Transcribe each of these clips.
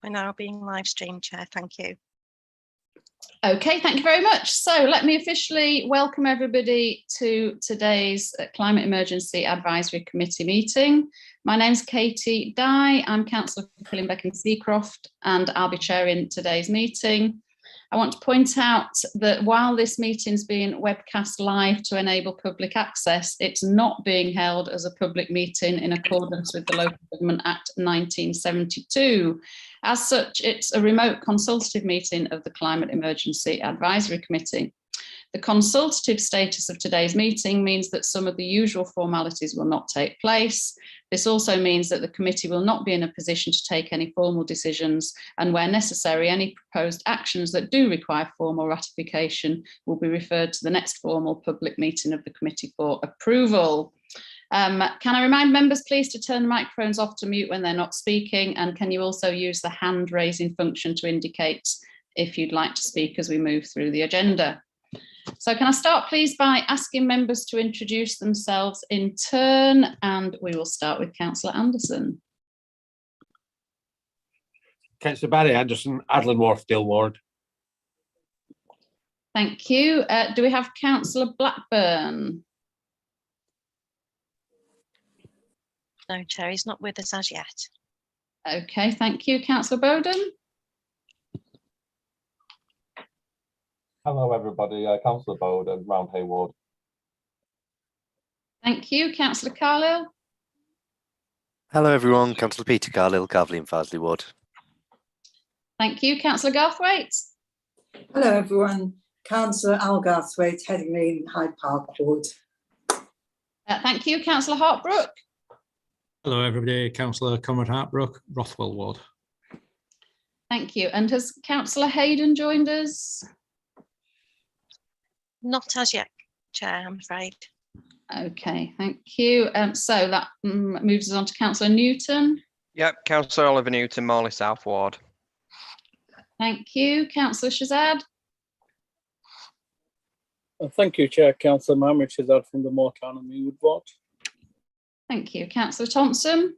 We're now being live streamed, Chair. Thank you. Okay, thank you very much. So let me officially welcome everybody to today's Climate Emergency Advisory Committee meeting. My name's Katie Dye. I'm Councillor for Killingbeck and Seacroft, and I'll be chairing today's meeting. I want to point out that while this meeting's being webcast live to enable public access, it's not being held as a public meeting in accordance with the Local Government Act 1972. As such, it's a remote consultative meeting of the Climate Emergency Advisory Committee. The consultative status of today's meeting means that some of the usual formalities will not take place. This also means that the committee will not be in a position to take any formal decisions, and where necessary, any proposed actions that do require formal ratification will be referred to the next formal public meeting of the committee for approval. Can I remind members please to turn the microphones off to mute when they're not speaking, and can you also use the hand raising function to indicate if you'd like to speak as we move through the agenda. So can I start please by asking members to introduce themselves in turn, and we will start with Councillor Anderson. Councillor Barry Anderson, Adland Wharf, Dill Ward. Thank you. Do we have Councillor Blackburn? No, Chair, he's not with us as yet. Okay, thank you. Councillor Bowden? Hello everybody, Councillor Bowden, Round Hay Ward. Thank you. Councillor Carlisle? Hello everyone, Councillor Peter Carlisle, Carvely and Farsley Ward. Thank you. Councillor Garthwaite? Hello everyone, Councillor Al Garthwaite, Headingley and Hyde Park Ward. Thank you. Councillor Hartbrook? Hello everybody, Councillor Conrad Hartbrook, Rothwell Ward. Thank you. And has Councillor Hayden joined us? Not as yet, Chair, I'm afraid. Okay, thank you. So that moves us on to Councillor Newton. Yep, Councillor Oliver Newton, Morley South Ward. Thank you. Councillor Shazad? Thank you, Chair. Councillor Mohammed Shazad from the Moortown and Mewood Ward. Thank you. Councillor Thompson?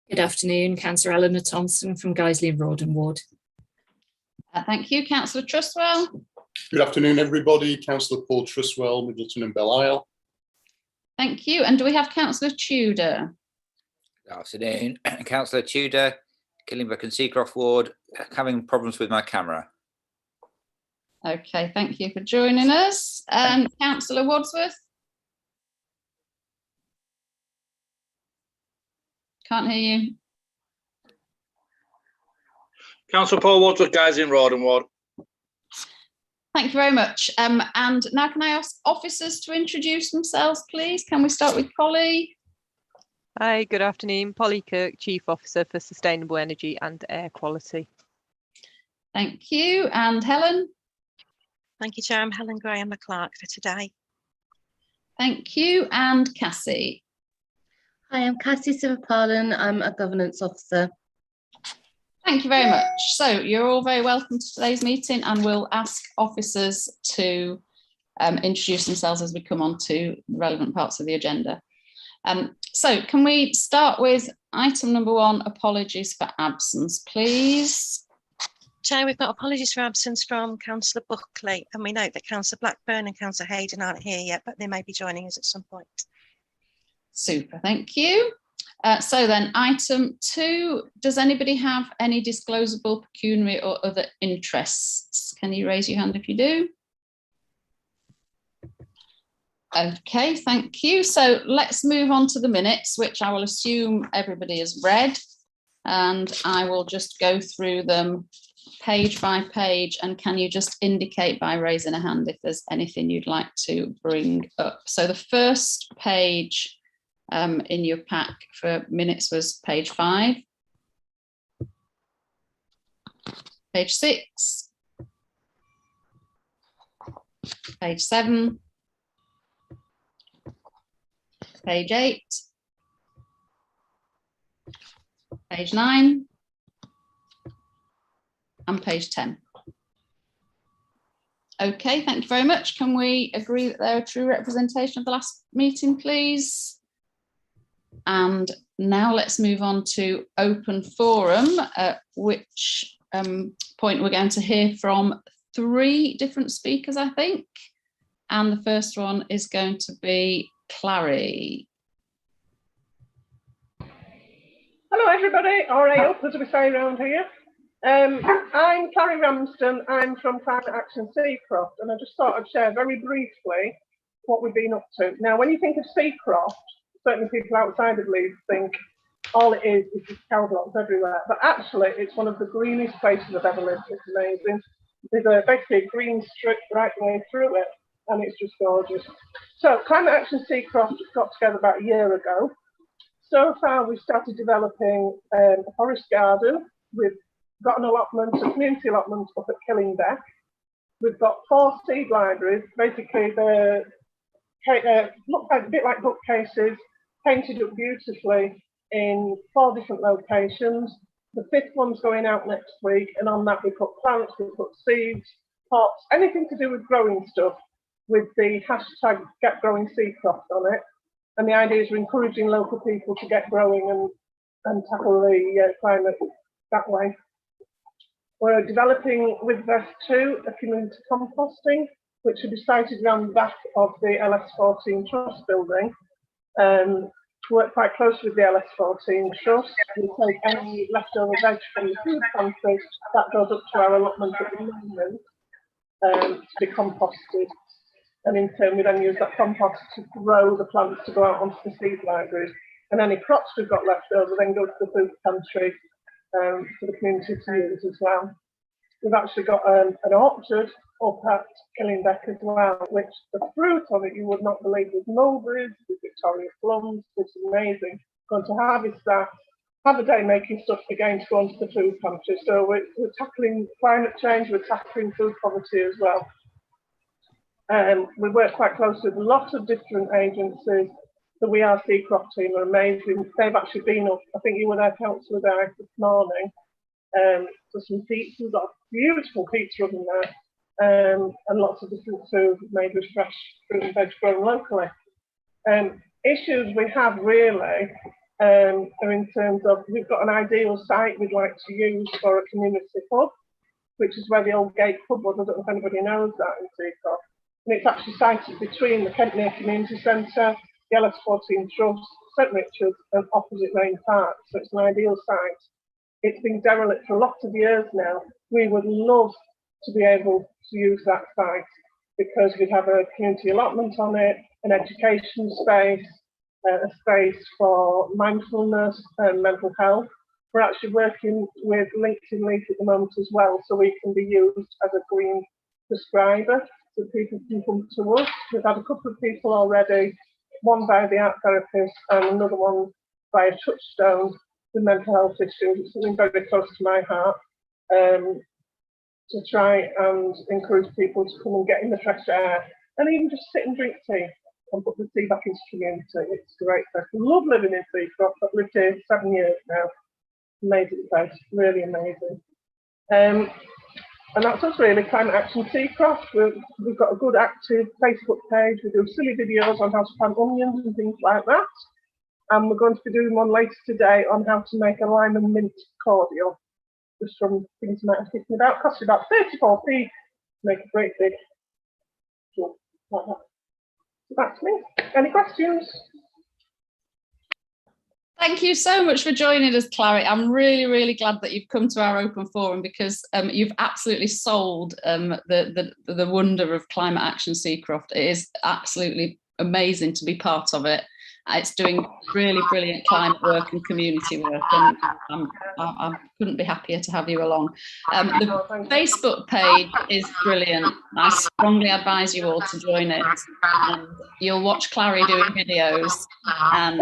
Good afternoon, Councillor Eleanor Thompson from Guiseley and Rawdon Ward. Thank you. Councillor Trustwell? Good afternoon, everybody. Councillor Paul Trustwell, Middleton and Belle Isle. Thank you. And do we have Councillor Tudor? Good afternoon. Councillor Tudor, Killingbeck and Seacroft Ward, having problems with my camera. Okay, thank you for joining us. Councillor Wadsworth? Can't hear you. Councillor Paul Wadsworth, Guiseley and Rawdon Ward. Thank you very much. And now can I ask officers to introduce themselves, please? Can we start with Polly? Hi, good afternoon. Polly Kirk, Chief Officer for Sustainable Energy and Air Quality. Thank you. And Helen? Thank you, Chair. I'm Helen Gray. I'm a clerk for today. Thank you. And Cassie? Hi, I'm Cassie Sivapalan. I'm a Governance Officer. Thank you very much. So you're all very welcome to today's meeting, and we'll ask officers to introduce themselves as we come on to the relevant parts of the agenda. So can we start with item number 1, apologies for absence, please? Chair, we've got apologies for absence from Councillor Buckley, and we note that Councillor Blackburn and Councillor Hayden aren't here yet, but they may be joining us at some point. Super, thank you. So then item 2, does anybody have any disclosable pecuniary or other interests? Can you raise your hand if you do? Okay, thank you. So let's move on to the minutes, which I will assume everybody has read, and I will just go through them page by page, and can you just indicate by raising a hand if there's anything you'd like to bring up? So the first page in your pack for minutes was page 5, page 6, page 7, page 8, page 9, and page 10. Okay, thank you very much. Can we agree that they're a true representation of the last meeting, please? And now let's move on to open forum, at which point we're going to hear from 3 different speakers, I think. And the first one is going to be Clary. Hello everybody, or up as we say around here. I'm Clary Ramsden, I'm from Climate Action Seacroft, and I just thought I'd share very briefly what we've been up to. Now, when you think of Seacroft, certainly people outside of Leeds think all it is just cow blocks everywhere, but actually it's one of the greenest places I've ever lived. It's amazing. There's basically a green strip right the way through it, and it's just gorgeous. So Climate Action Seacroft got together about a year ago. So far, we've started developing a forest garden. We've got an allotment, a community allotment up at Killingbeck. We've got 4 seed libraries. Basically, they look a bit like bookcases, painted up beautifully in 4 different locations. The 5th one's going out next week, and on that we put plants, we put seeds, pots, anything to do with growing stuff, with the hashtag Get Growing Seacroft on it. And the idea is we're encouraging local people to get growing and tackle the climate that way. We're developing with Vest 2 a community composting, which will be sited around the back of the LS14 Trust building. Work quite closely with the LS14 Trust. We take any leftover veg from the food pantry that goes up to our allotment at the moment to be composted. And in turn, we then use that compost to grow the plants to go out onto the seed libraries. And any crops we've got left over then go to the food pantry for the community to use as well. We've actually got an orchard up at Killingbeck as well, which the fruit on it you would not believe. There's mulberries, there's Victoria plums, it's amazing. Going to harvest that, have a day making stuff again to go onto the food pantry. So we're tackling climate change, we're tackling food poverty as well. We work quite closely with a lot of different agencies. The We Are Seacroft team are amazing. They've actually been up, I think you were there, Councillor Dye, this morning, for some pizza. We've got a beautiful pizza oven there, and lots of different food made with fresh fruit and veg grown locally. Issues we have really are in terms of, we've got an ideal site we'd like to use for a community hub, which is where the old Gate Pub was. I don't know if anybody knows that in Seacroft. And it's actually sited between the Kentmere Community Centre, the LS14 Trust, St Richard's, and opposite Rain Park. So it's an ideal site. It's been derelict for lots of years now. We would love to be able to use that site because we'd have a community allotment on it, an education space, a space for mindfulness and mental health. We're actually working with LinkedIn Leaf at the moment as well, so we can be used as a green prescriber. So people can come to us. We've had a couple of people already, one by the art therapist and another one by a touchstone with mental health issues. It's something very close to my heart, to try and encourage people to come and get in the fresh air and even just sit and drink tea and put the tea back into community. It's great. I love living in Seacroft. I've lived here 7 years now. Amazing place, really amazing. And that's us really, Climate Action Seacroft. We've got a good active Facebook page. We do silly videos on how to plant onions and things like that. And we're going to be doing one later today on how to make a lime and mint cordial. Just from things you might have thinking about. Costs you about 34p to make a great big job like that. So that's me. Any questions? Thank you so much for joining us, Clary. I'm really, really glad that you've come to our open forum because you've absolutely sold the wonder of Climate Action Seacroft. It is absolutely amazing to be part of it. It's doing really brilliant climate work and community work, and I couldn't be happier to have you along. The Facebook page is brilliant. I strongly advise you all to join it. And you'll watch Clary doing videos and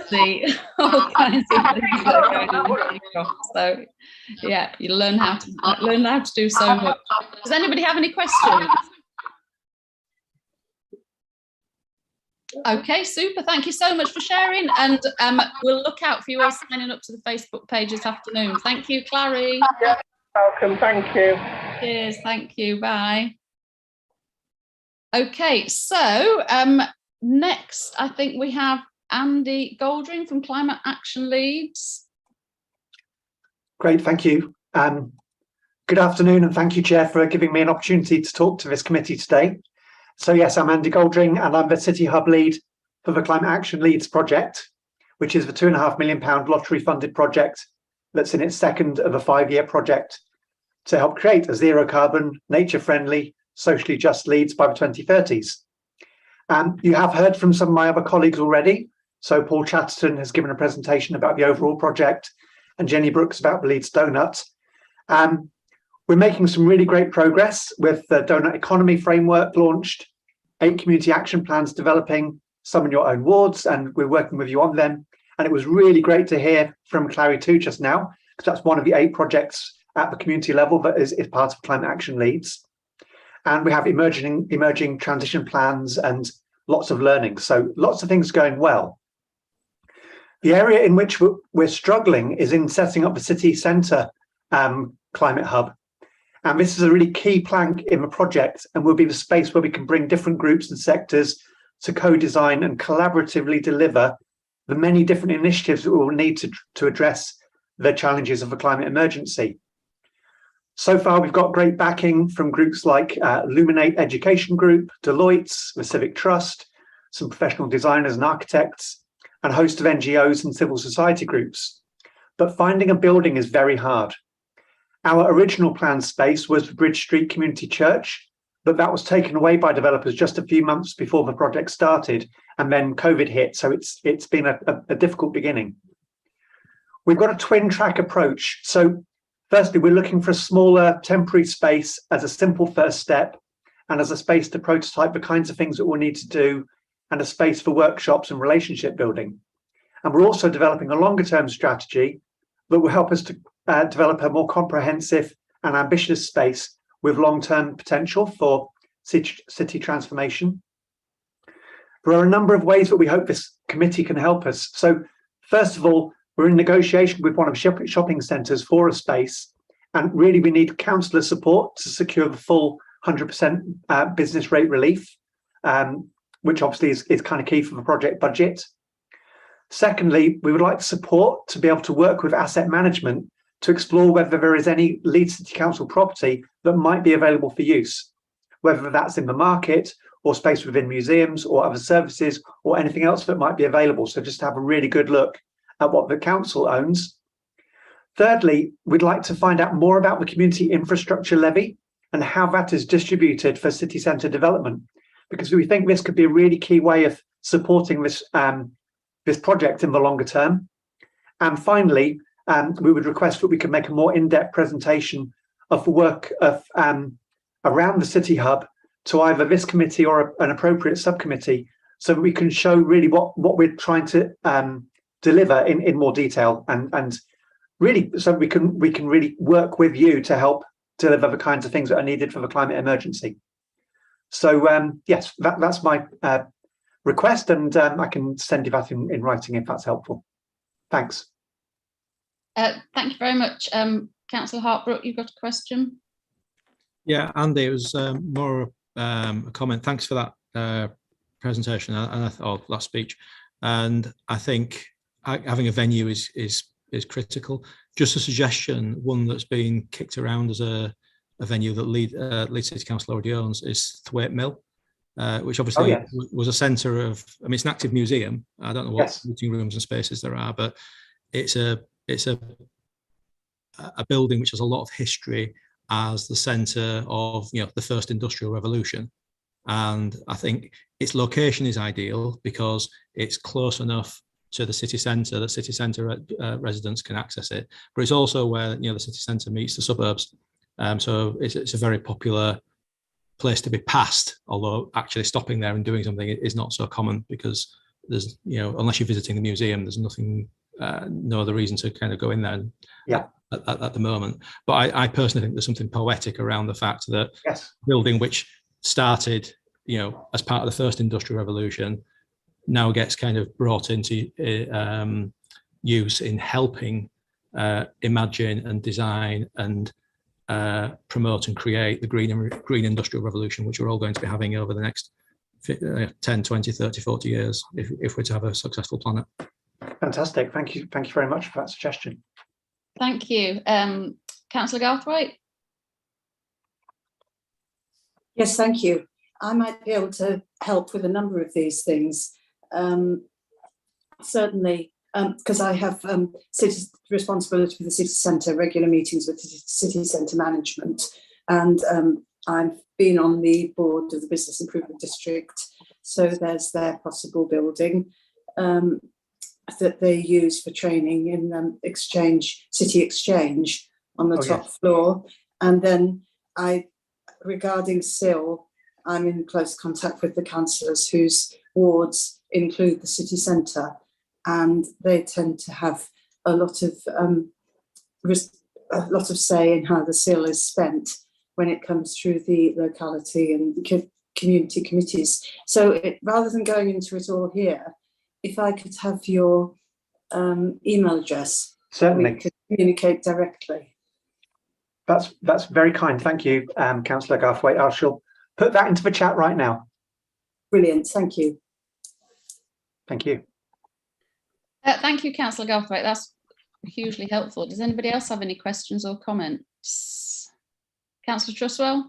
see all kinds of things that are going on. So yeah, you learn how to do so much. Does anybody have any questions? Okay, super. Thank you so much for sharing, and we'll look out for you all signing up to the Facebook page this afternoon. Thank you, Clary. You're welcome. Thank you. Cheers. Thank you. Bye. Okay, so next, I think we have Andy Goldring from Climate Action Leeds. Great, thank you. Good afternoon, and thank you, Chair, for giving me an opportunity to talk to this committee today. So yes, I'm Andy Goldring, and I'm the City Hub lead for the Climate Action Leeds project, which is the £2.5 million lottery-funded project that's in its second of a 5-year project to help create a zero-carbon, nature-friendly, socially just Leeds by the 2030s. You have heard from some of my other colleagues already. So Paul Chatterton has given a presentation about the overall project, and Jenny Brooks about the Leeds Donut. We're making some really great progress with the Donut Economy Framework launched, 8 community action plans developing, some in your own wards, and we're working with you on them. And it was really great to hear from Clary too just now, because that's one of the 8 projects at the community level that is part of Climate Action Leeds. And we have emerging transition plans and lots of learning. So lots of things going well. The area in which we're struggling is in setting up the city centre climate hub. And this is a really key plank in the project and will be the space where we can bring different groups and sectors to co-design and collaboratively deliver the many different initiatives that we will need to address the challenges of the climate emergency. So far, we've got great backing from groups like Luminate Education Group, Deloitte, the Civic Trust, some professional designers and architects, and a host of NGOs and civil society groups. But finding a building is very hard. Our original planned space was the Bridge Street Community Church, but that was taken away by developers just a few months before the project started, and then COVID hit, so it's been a difficult beginning. We've got a twin track approach. So firstly, we're looking for a smaller temporary space as a simple first step and as a space to prototype the kinds of things that we'll need to do, and a space for workshops and relationship building. And we're also developing a longer term strategy that will help us to develop a more comprehensive and ambitious space with long-term potential for city transformation. There are a number of ways that we hope this committee can help us. So first of all, we're in negotiation with one of the shopping centres for a space, and really we need councillor support to secure the full 100% business rate relief, which obviously is kind of key for the project budget. Secondly, we would like support to be able to work with asset management to explore whether there is any Leeds City Council property that might be available for use, whether that's in the market or space within museums or other services or anything else that might be available. So just to have a really good look at what the council owns. Thirdly, we'd like to find out more about the community infrastructure levy and how that is distributed for city centre development, because we think this could be a really key way of supporting this, this project in the longer term. And finally, we would request that we could make a more in-depth presentation of the work of around the City Hub to either this committee or an appropriate subcommittee, so that we can show really what we're trying to deliver in more detail, and really so we can really work with you to help deliver the kinds of things that are needed for the climate emergency. So yes, that's my request, and I can send you that in writing if that's helpful. Thanks. Thank you very much. Councillor Hartbrook, you've got a question? Yeah, Andy, it was more a comment. Thanks for that presentation or that speech. And I think having a venue is critical. Just a suggestion, one that's been kicked around as a venue that Leeds City Council already owns is Thwaite Mill, which obviously was a centre of, I mean, it's an active museum. I don't know what meeting rooms and spaces there are, but it's a building which has a lot of history as the centre of, you know, the first industrial revolution. And I think its location is ideal because it's close enough to the city centre that city centre residents can access it, but it's also where, you know, the city centre meets the suburbs. So it's a very popular place to be passed, although actually stopping there and doing something is not so common, because there's, you know, unless you're visiting the museum, there's nothing, no other reason to kind of go in there at the moment. But I personally think there's something poetic around the fact that building which started, you know, as part of the first industrial revolution now gets kind of brought into use in helping imagine and design and promote and create the green industrial revolution, which we're all going to be having over the next 10, 20, 30, 40 years if we're to have a successful planet. Fantastic. Thank you. Thank you very much for that suggestion. Thank you. Councillor Garthwaite? Yes, thank you. I might be able to help with a number of these things. Certainly, because I have city responsibility for the city centre, regular meetings with the city centre management, and I've been on the board of the Business Improvement District, so there's their possible building that they use for training in City Exchange on the top floor. And then regarding SIL, I'm in close contact with the councillors whose wards include the city centre, and they tend to have a lot of say in how the SIL is spent when it comes through the locality and community committees. So rather than going into it all here, if I could have your email address, certainly we could communicate directly. That's very kind. Thank you, Councillor Garthwaite. I shall put that into the chat right now. Brilliant. Thank you. Thank you. Thank you, Councillor Garthwaite. That's hugely helpful. Does anybody else have any questions or comments? Councillor Truswell?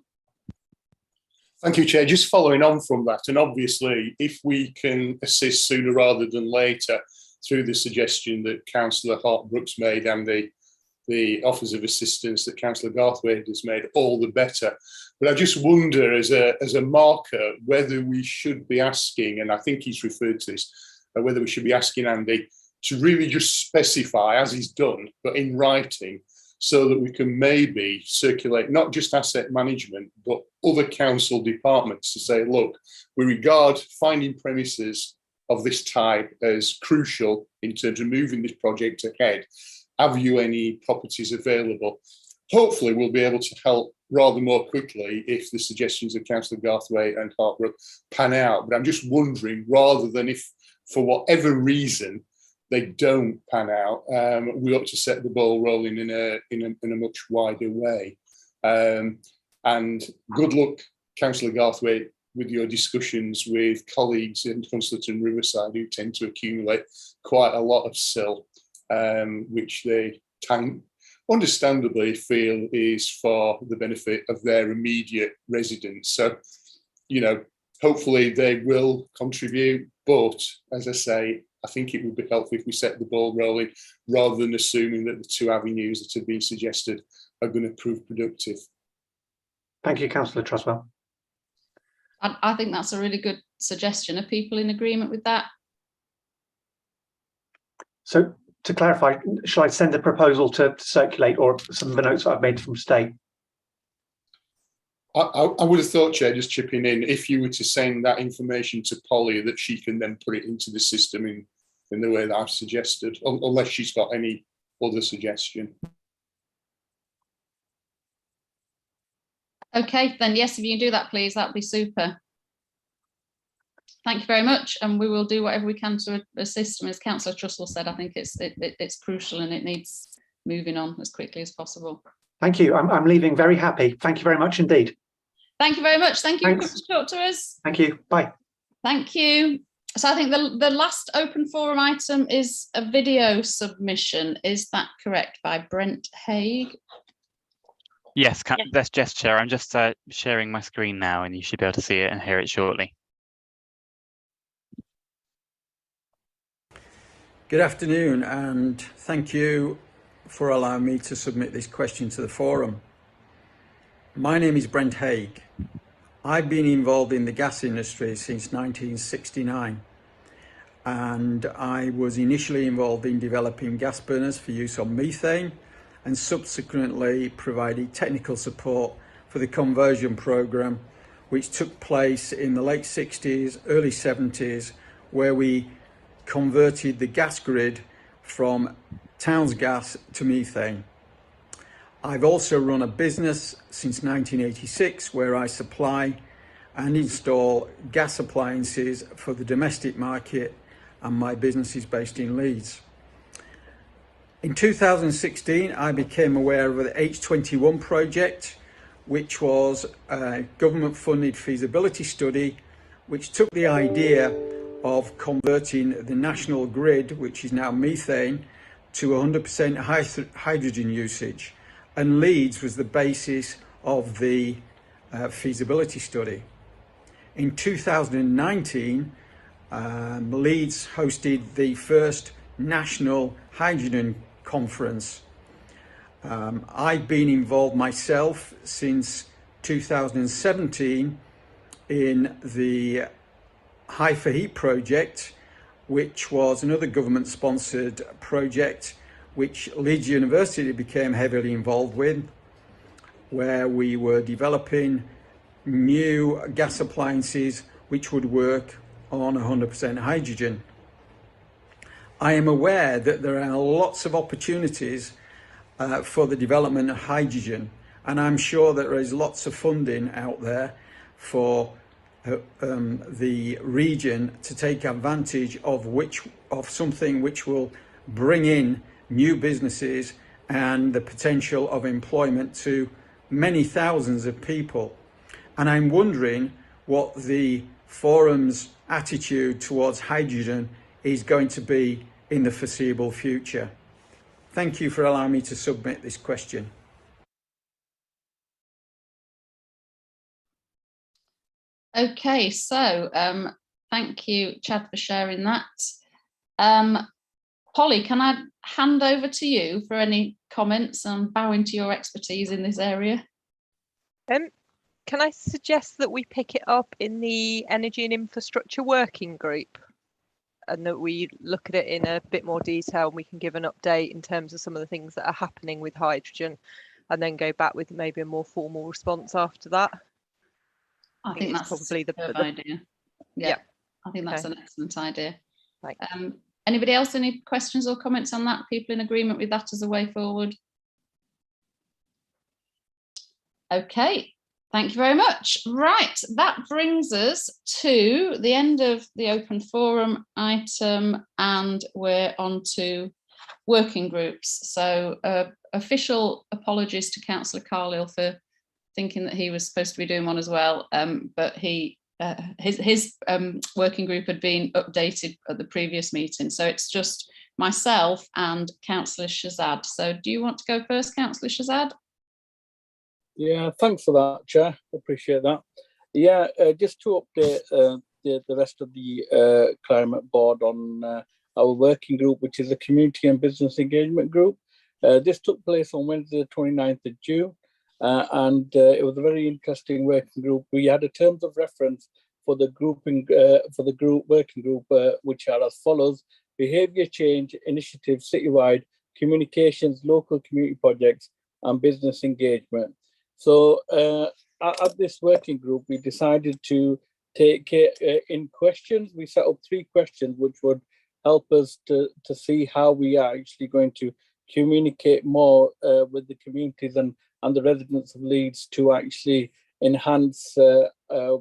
Thank you, Chair. Just following on from that, and obviously, if we can assist sooner rather than later through the suggestion that Councillor Hart-Brooks made and the offers of assistance that Councillor Garthwaite has made, all the better. But I just wonder, as a marker, whether we should be asking, and I think he's referred to this, whether we should be asking Andy to really just specify, as he's done, but in writing, so that we can maybe circulate not just asset management, but other council departments to say, look, we regard finding premises of this type as crucial in terms of moving this project ahead. Have you any properties available? Hopefully we'll be able to help rather more quickly if the suggestions of Councillor Garthwaite and Hartbrook pan out. But I'm just wondering, rather than if for whatever reason they don't pan out, we ought to set the ball rolling in a much wider way. And good luck, Councillor Garthwaite, with your discussions with colleagues in Consultative and Riverside who tend to accumulate quite a lot of SIL, which they understandably feel is for the benefit of their immediate residents. So, you know, hopefully they will contribute, but as I say, I think it would be helpful if we set the ball rolling rather than assuming that the two avenues that have been suggested are going to prove productive. Thank you, Councillor Truswell. I think that's a really good suggestion. Are people in agreement with that? So to clarify, shall I send a proposal to circulate, or some of the notes that I've made from state? I would have thought, Chair, just chipping in, if you were to send that information to Polly, that she can then put it into the system in the way that I've suggested, unless she's got any other suggestion. Okay, then yes, if you can do that, please, that'd be super. Thank you very much, and we will do whatever we can to assist. And as Councillor Trussell said, I think it's crucial and it needs moving on as quickly as possible. Thank you. I'm leaving very happy. Thank you very much indeed. Thank you very much. Thank you for coming Thanks. to talk to us. Thank you. Bye. Thank you. So I think the last open forum item is a video submission. Is that correct, by Brent Haig? Yes, that's just Chair. I'm just sharing my screen now, and you should be able to see it and hear it shortly. Good afternoon, and thank you for allowing me to submit this question to the forum. My name is Brent Haig. I've been involved in the gas industry since 1969, and I was initially involved in developing gas burners for use on methane, and subsequently provided technical support for the conversion programme, which took place in the late 60s, early 70s, where we converted the gas grid from town's gas to methane. I've also run a business since 1986 where I supply and install gas appliances for the domestic market, and my business is based in Leeds. In 2016, I became aware of the H21 project, which was a government-funded feasibility study which took the idea of converting the national grid, which is now methane, to 100% hydrogen usage. And Leeds was the basis of the feasibility study. In 2019, Leeds hosted the first national hydrogen conference. I've been involved myself since 2017 in the High for Heat project, which was another government-sponsored project which Leeds University became heavily involved with, where we were developing new gas appliances which would work on 100% hydrogen. I am aware that there are lots of opportunities for the development of hydrogen, and I'm sure that there is lots of funding out there for the region to take advantage of something which will bring in new businesses and the potential of employment to many thousands of people. And I'm wondering what the forum's attitude towards hydrogen is going to be in the foreseeable future. Thank you for allowing me to submit this question. Okay, so thank you, Chad, for sharing that. Polly, can I hand over to you for any comments and bowing to your expertise in this area? Can I suggest that we pick it up in the Energy and Infrastructure Working Group, and that we look at it in a bit more detail, and we can give an update in terms of some of the things that are happening with hydrogen, and then go back with maybe a more formal response after that? I think that's probably the idea. Yeah, I think that's an excellent idea. Anybody else, any questions or comments on that? People in agreement with that as a way forward? Okay, thank you very much. Right, that brings us to the end of the open forum item, and we're on to working groups. So official apologies to Councillor Carlile for thinking that he was supposed to be doing one as well, but his working group had been updated at the previous meeting, so it's just myself and Councillor Shazad. So do you want to go first, Councillor Shazad? Yeah, thanks for that, Chair. Appreciate that. Yeah, just to update the rest of the Climate Board on our working group, which is a Community and Business Engagement Group. This took place on Wednesday, the 29th of June. And it was a very interesting working group. We had a terms of reference for the grouping working group, which are as follows: behaviour change initiative citywide, communications, local community projects, and business engagement. So at this working group, we decided to take in questions. We set up 3 questions which would help us to see how we are actually going to communicate more with the communities and the residents of Leeds to actually enhance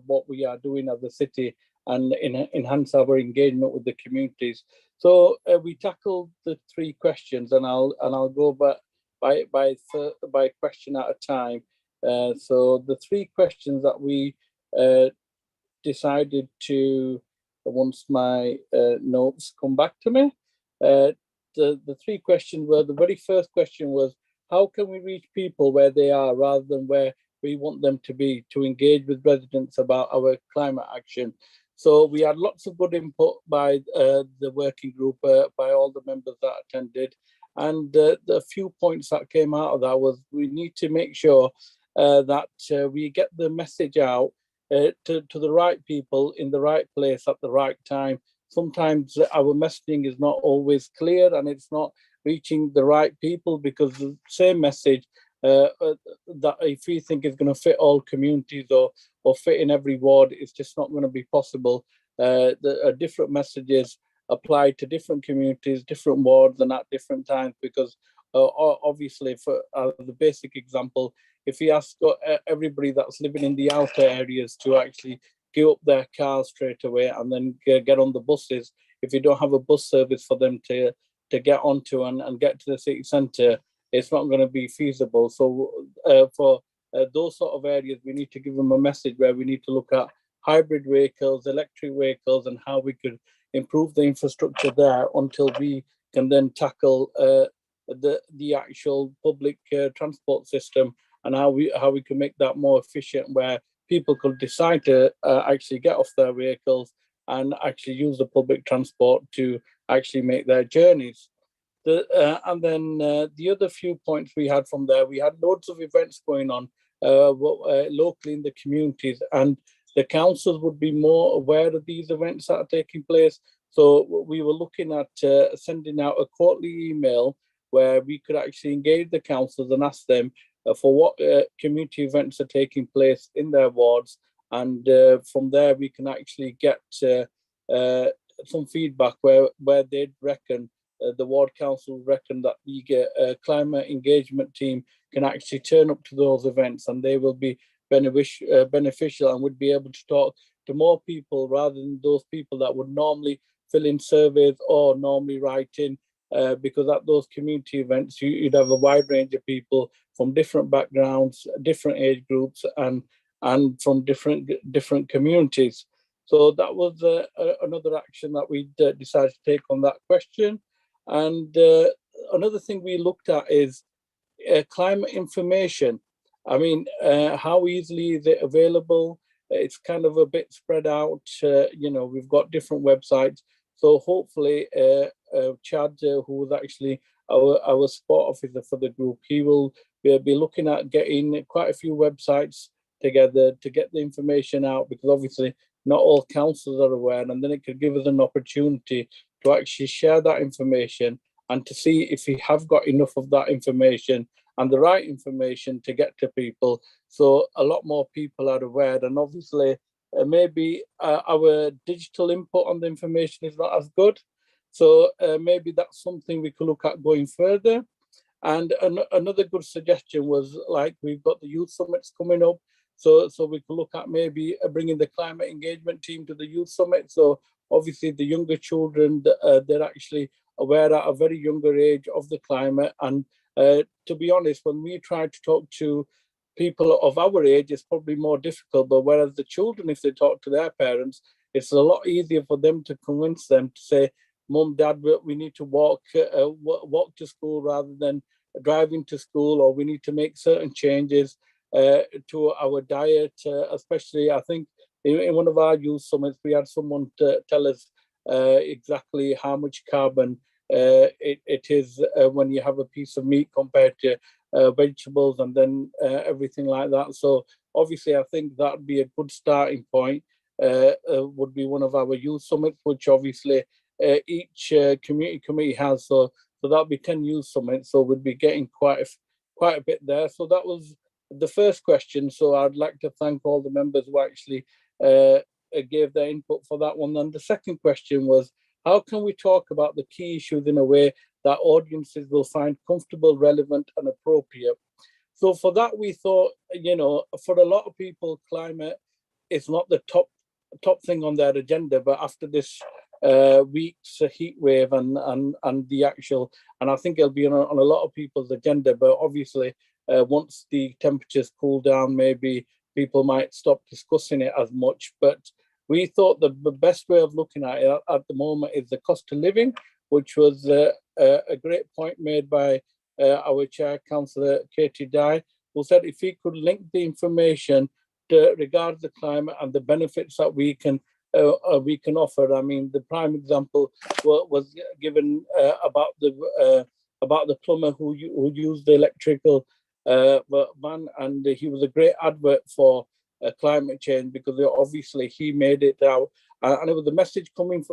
what we are doing as a city and enhance our engagement with the communities. So we tackled the 3 questions, and I'll go by question at a time. So the 3 questions that we decided to, once my notes come back to me, the 3 questions were: the very first question was, how can we reach people where they are rather than where we want them to be, to engage with residents about our climate action? So we had lots of good input by the working group, by all the members that attended. And the few points that came out of that was we need to make sure that we get the message out to the right people in the right place at the right time. Sometimes our messaging is not always clear, and it's not reaching the right people, because the same message that if you think is going to fit all communities or fit in every ward, it's just not going to be possible. Different messages apply to different communities, different wards, and at different times, because obviously, for the basic example, if you ask everybody that's living in the outer areas to actually give up their cars straight away and then get on the buses, if you don't have a bus service for them to get onto and get to the city centre, it's not going to be feasible. So for those sort of areas, we need to give them a message where we need to look at hybrid vehicles, electric vehicles, and how we could improve the infrastructure there until we can then tackle the actual public transport system, and how we can make that more efficient, where people could decide to actually get off their vehicles and actually use the public transport to actually make their journeys. And then the other few points we had from there, we had loads of events going on locally in the communities, and the councils would be more aware of these events that are taking place. So we were looking at sending out a quarterly email where we could actually engage the councils and ask them for what community events are taking place in their wards. And from there, we can actually get some feedback where they'd reckon, the ward council reckon that the climate engagement team can actually turn up to those events, and they will be beneficial and would be able to talk to more people rather than those people that would normally fill in surveys or normally write in, because at those community events you'd have a wide range of people from different backgrounds, different age groups, and from different communities. So that was another action that we decided to take on that question. And another thing we looked at is climate information. I mean, how easily is it available? It's kind of a bit spread out. We've got different websites. So hopefully, Chad, who was actually our support officer for the group, he will be looking at getting quite a few websites together to get the information out, because obviously not all councils are aware, and then it could give us an opportunity to actually share that information and to see if we have got enough of that information and the right information to get to people, so a lot more people are aware. And obviously maybe our digital input on the information is not as good, so maybe that's something we could look at going further. And another good suggestion was, like, we've got the youth summits coming up, so we could look at maybe bringing the climate engagement team to the youth summit. So obviously the younger children, they're actually aware at a very younger age of the climate. And to be honest, when we try to talk to people of our age, it's probably more difficult. But whereas the children, if they talk to their parents, it's a lot easier for them to convince them to say, Mum, Dad, we need to walk to school rather than driving to school, or we need to make certain changes to our diet. Especially, I think in one of our youth summits, we had someone tell us exactly how much carbon it is when you have a piece of meat compared to vegetables, and then everything like that. So obviously, I think that would be a good starting point. Would be one of our youth summits, which obviously each community committee has. So that'll be 10 youth summits. So we'll be getting quite a bit there. So that was the first question. So I'd like to thank all the members who actually gave their input for that one. And the second question was, how can we talk about the key issues in a way that audiences will find comfortable, relevant, and appropriate? So for that, we thought, for a lot of people, climate is not the top thing on their agenda. But after this week's heat wave and the actual, and I think it'll be on a lot of people's agenda. But obviously, once the temperatures cool down, maybe people might stop discussing it as much. But we thought the best way of looking at it at the moment is the cost of living, which was a great point made by our chair, Councillor Katie Dye, who said if we could link the information to regard the climate and the benefits that we can offer. I mean, the prime example was given about the plumber who used the electrical van, and he was a great advert for climate change, because obviously he made it out, and it was a message coming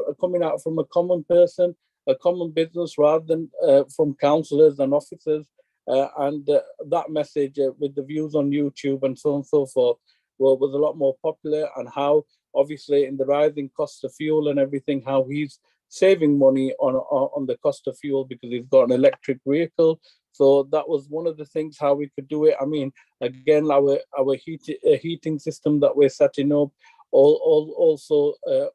out from a common person, a common business, rather than from councillors and officers. And that message with the views on YouTube and so on and so forth was a lot more popular. And how obviously in the rising cost of fuel and everything, how he's saving money on the cost of fuel because he's got an electric vehicle. So that was one of the things how we could do it. I mean, again, our heating system that we're setting up, also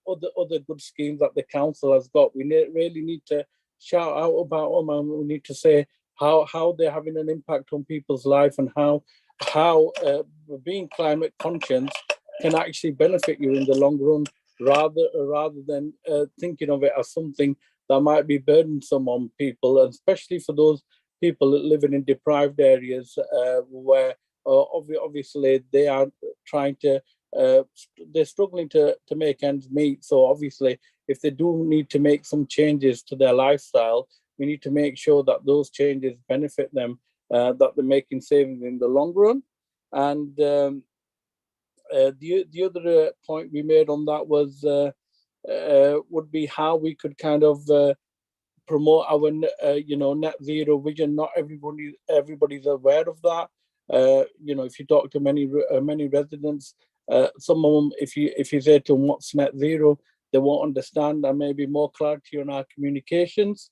other good schemes that the council has got. We really need to shout out about them, and we need to say how they're having an impact on people's life, and how being climate conscious can actually benefit you in the long run, rather than thinking of it as something that might be burdensome on people, and especially for those people living in deprived areas where obviously they are trying to, they're struggling to make ends meet. So obviously, if they do need to make some changes to their lifestyle, we need to make sure that those changes benefit them, that they're making savings in the long run. And the other point we made on that was would be how we could kind of promote our net zero vision. Not everybody's aware of that. If you talk to many residents, some of them, if you say to them what's net zero, they won't understand, and maybe more clarity on our communications.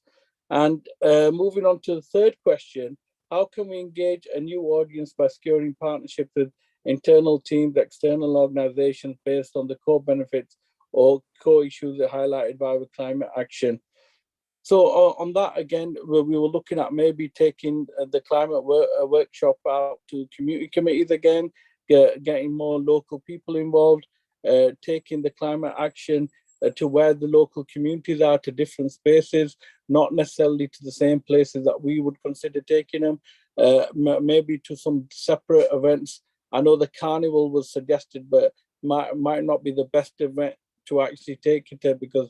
And moving on to the third question, how can we engage a new audience by securing partnerships with internal teams, external organizations based on the core benefits or core issues highlighted by the climate action? So on that, again, we were looking at maybe taking the climate workshop out to community committees again, getting more local people involved, taking the climate action to where the local communities are, to different spaces, not necessarily to the same places that we would consider taking them, maybe to some separate events. I know the carnival was suggested, but might not be the best event to actually take it to, because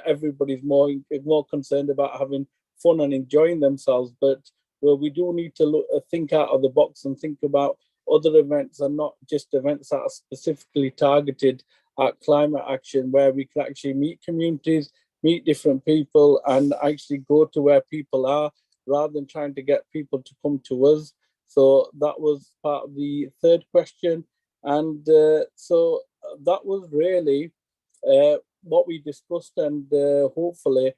everybody's more concerned about having fun and enjoying themselves. But we do need to think out of the box and think about other events, and not just events that are specifically targeted at climate action, where we can actually meet communities, meet different people, and actually go to where people are, rather than trying to get people to come to us. So that was part of the third question. And so that was really what we discussed, and hopefully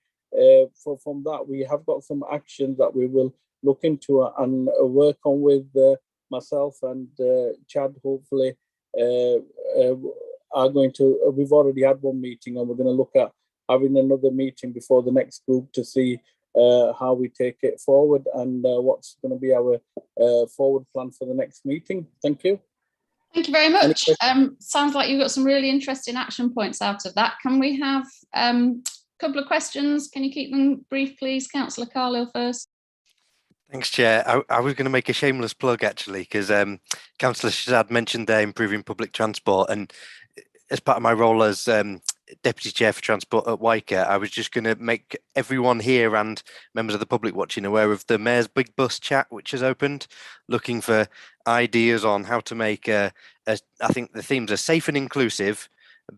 from that we have got some actions that we will look into and work on with myself and Chad. Hopefully are going to, we've already had one meeting, and we're going to look at having another meeting before the next group to see how we take it forward, and what's going to be our forward plan for the next meeting. Thank you. Thank you very much. Sounds like you've got some really interesting action points out of that. Can we have a couple of questions? Can you keep them brief, please? Councillor Carlile first. Thanks, Chair. I was going to make a shameless plug, actually, because Councillor Shazad mentioned there improving public transport, and as part of my role as Deputy Chair for Transport at WICA, I was just going to make everyone here and members of the public watching aware of the Mayor's Big Bus Chat, which has opened, looking for ideas on how to make I think the themes are safe and inclusive,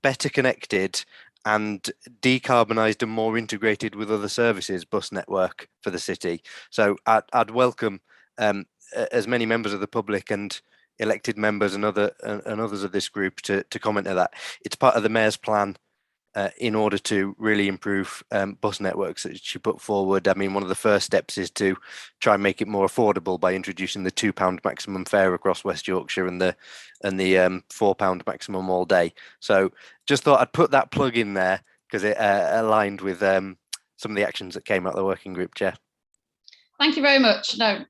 better connected, and decarbonised and more integrated with other services bus network for the city. So I'd welcome as many members of the public and elected members and others of this group to comment on that. It's part of the Mayor's plan in order to really improve bus networks that she put forward. I mean, one of the first steps is to try and make it more affordable by introducing the £2 maximum fare across West Yorkshire and the £4 maximum all day. So just thought I'd put that plug in there because it aligned with some of the actions that came out of the working group, Chair. Thank you very much. No,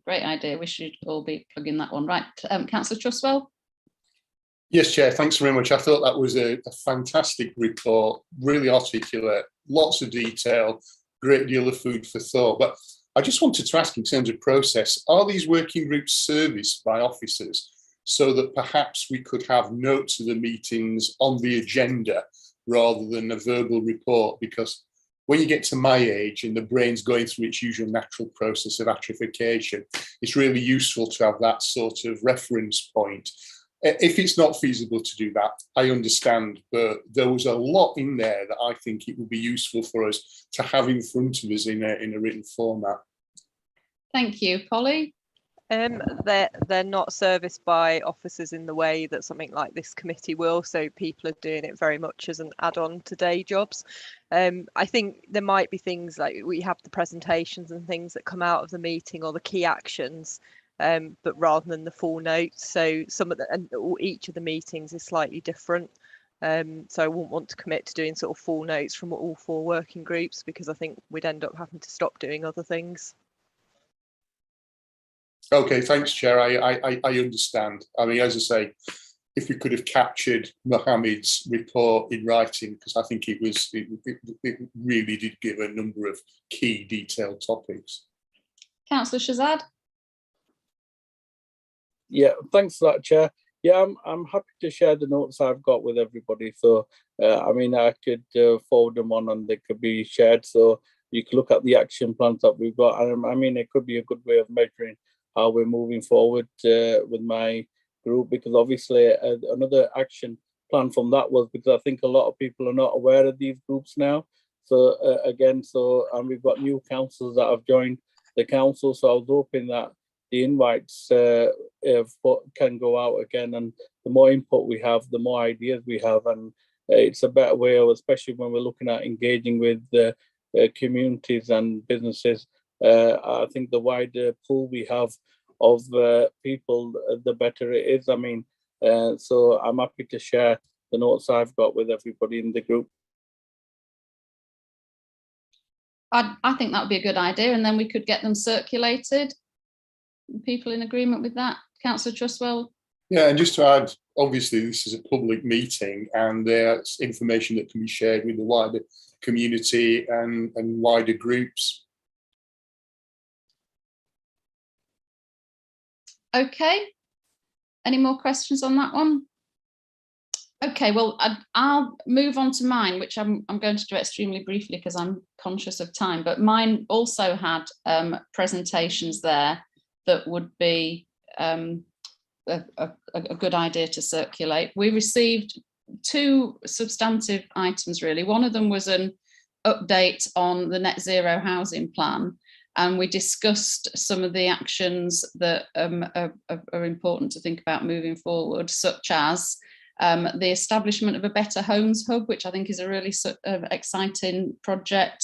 great idea. We should all be plugging that one. Right, Councillor Trustwell. Yes, Chair, thanks very much. I thought that was a fantastic report, really articulate, lots of detail, great deal of food for thought. But I just wanted to ask, in terms of process, are these working groups serviced by officers so that perhaps we could have notes of the meetings on the agenda rather than a verbal report? Because when you get to my age and the brain's going through its usual natural process of atrophication, it's really useful to have that sort of reference point. If it's not feasible to do that, I understand, but there was a lot in there that I think it would be useful for us to have in front of us in a written format. Thank you. Polly? They're not serviced by officers in the way that something like this committee will, so people are doing it very much as an add-on to day jobs. I think there might be things like we have the presentations and things that come out of the meeting, or the key actions, but rather than the full notes. So some of the, and each of the meetings is slightly different. So I wouldn't want to commit to doing sort of full notes from all 4 working groups, because I think we'd end up having to stop doing other things. Okay, thanks, Chair. I understand. I mean, as I say, if we could have captured Mohammed's report in writing, because I think it really did give a number of key detailed topics. Councillor Shazad? Yeah, thanks for that, Chair. Yeah, I'm happy to share the notes I've got with everybody. So, I mean, I could forward them on and they could be shared. So you can look at the action plans that we've got. And I mean, it could be a good way of measuring how we're moving forward with my group, because obviously another action plan from that was because I think a lot of people are not aware of these groups now. So again, and we've got new councillors that have joined the council. So I was hoping that the invites can go out again, and the more input we have, the more ideas we have, and it's a better way of, especially when we're looking at engaging with the communities and businesses. I think the wider pool we have of people, the better it is. I mean, so I'm happy to share the notes I've got with everybody in the group. I think that would be a good idea, and then we could get them circulated. People in agreement with that? Councillor Trustwell? Yeah, and just to add, obviously this is a public meeting and there's information that can be shared with the wider community and wider groups. Okay. Any more questions on that one? Okay, well, I'll move on to mine, which I'm going to do extremely briefly because I'm conscious of time, but mine also had presentations there that would be a good idea to circulate. We received two substantive items, really. One of them was an update on the net zero housing plan, and we discussed some of the actions that are important to think about moving forward, such as the establishment of a Better Homes Hub, which I think is a really exciting project,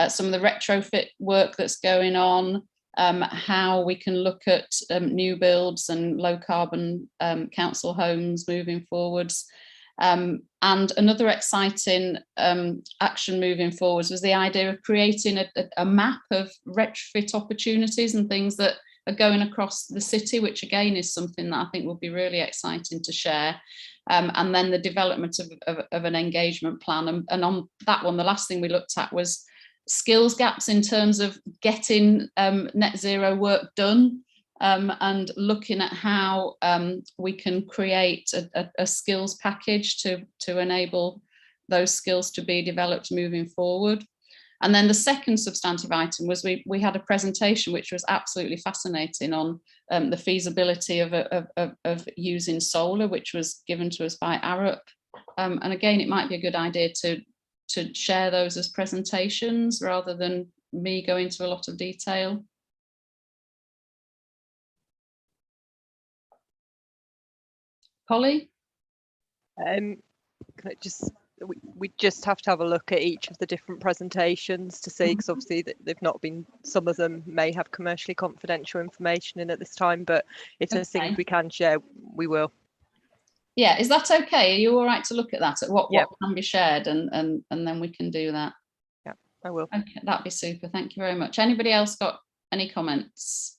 some of the retrofit work that's going on, how we can look at new builds and low carbon council homes moving forwards. And another exciting action moving forwards was the idea of creating a map of retrofit opportunities and things that are going across the city, which again is something that I think would be really exciting to share. And then the development of an engagement plan. And on that one, the last thing we looked at was skills gaps in terms of getting net zero work done, and looking at how we can create a skills package to enable those skills to be developed moving forward. And then the second substantive item was we had a presentation which was absolutely fascinating on the feasibility of using solar, which was given to us by Arup. And again, it might be a good idea to share those as presentations rather than me go into a lot of detail. Polly? We just have to have a look at each of the different presentations to see, because obviously they've not been, some of them may have commercially confidential information in at this time, but if there's things we can share, we will. Yeah, is that okay? Are you all right to look at that, at what can be shared, and then we can do that? Yeah, I will. Okay, that'd be super. Thank you very much. Anybody else got any comments?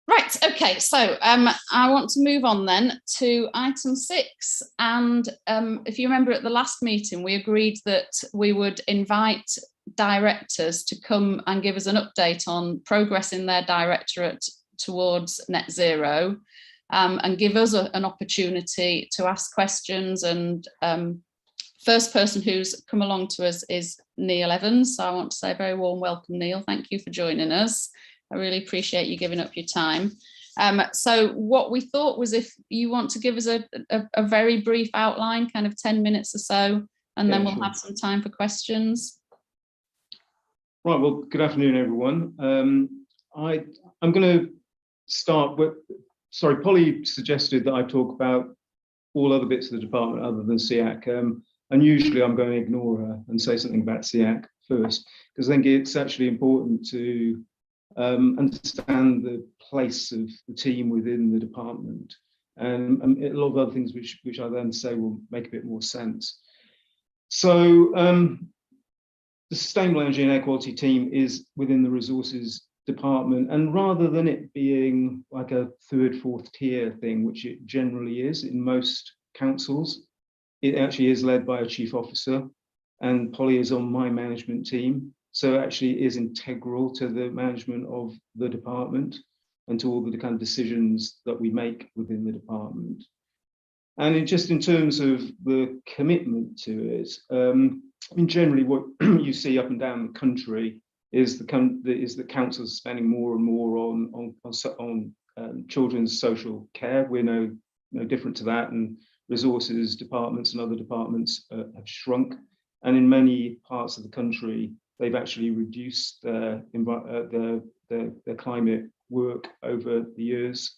Right, okay, so I want to move on then to item 6. And if you remember at the last meeting, we agreed that we would invite directors to come and give us an update on progress in their directorate towards net zero, and give us an opportunity to ask questions. And first person who's come along to us is Neil Evans. So I want to say a very warm welcome, Neil. Thank you for joining us. I really appreciate you giving up your time. So what we thought was, if you want to give us a very brief outline, kind of 10 minutes or so, and then we'll have some time for questions. Right, well, good afternoon, everyone. I'm going to start with, sorry, Polly suggested that I talk about all other bits of the department other than SEAC. And usually I'm going to ignore her and say something about SEAC first, because I think it's actually important to understand the place of the team within the department, and a lot of other things which I then say will make a bit more sense. So the Sustainable Energy and Air Quality team is within the Resources department, and rather than it being like a third, fourth tier thing, which it generally is in most councils, it actually is led by a chief officer, and Polly is on my management team. So actually it is integral to the management of the department and to all the kind of decisions that we make within the department. And just in terms of the commitment to it, I mean, generally what you see up and down the country is the councils spending more and more on children's social care. We're no different to that, and resources departments and other departments have shrunk. And in many parts of the country, they've actually reduced their climate work over the years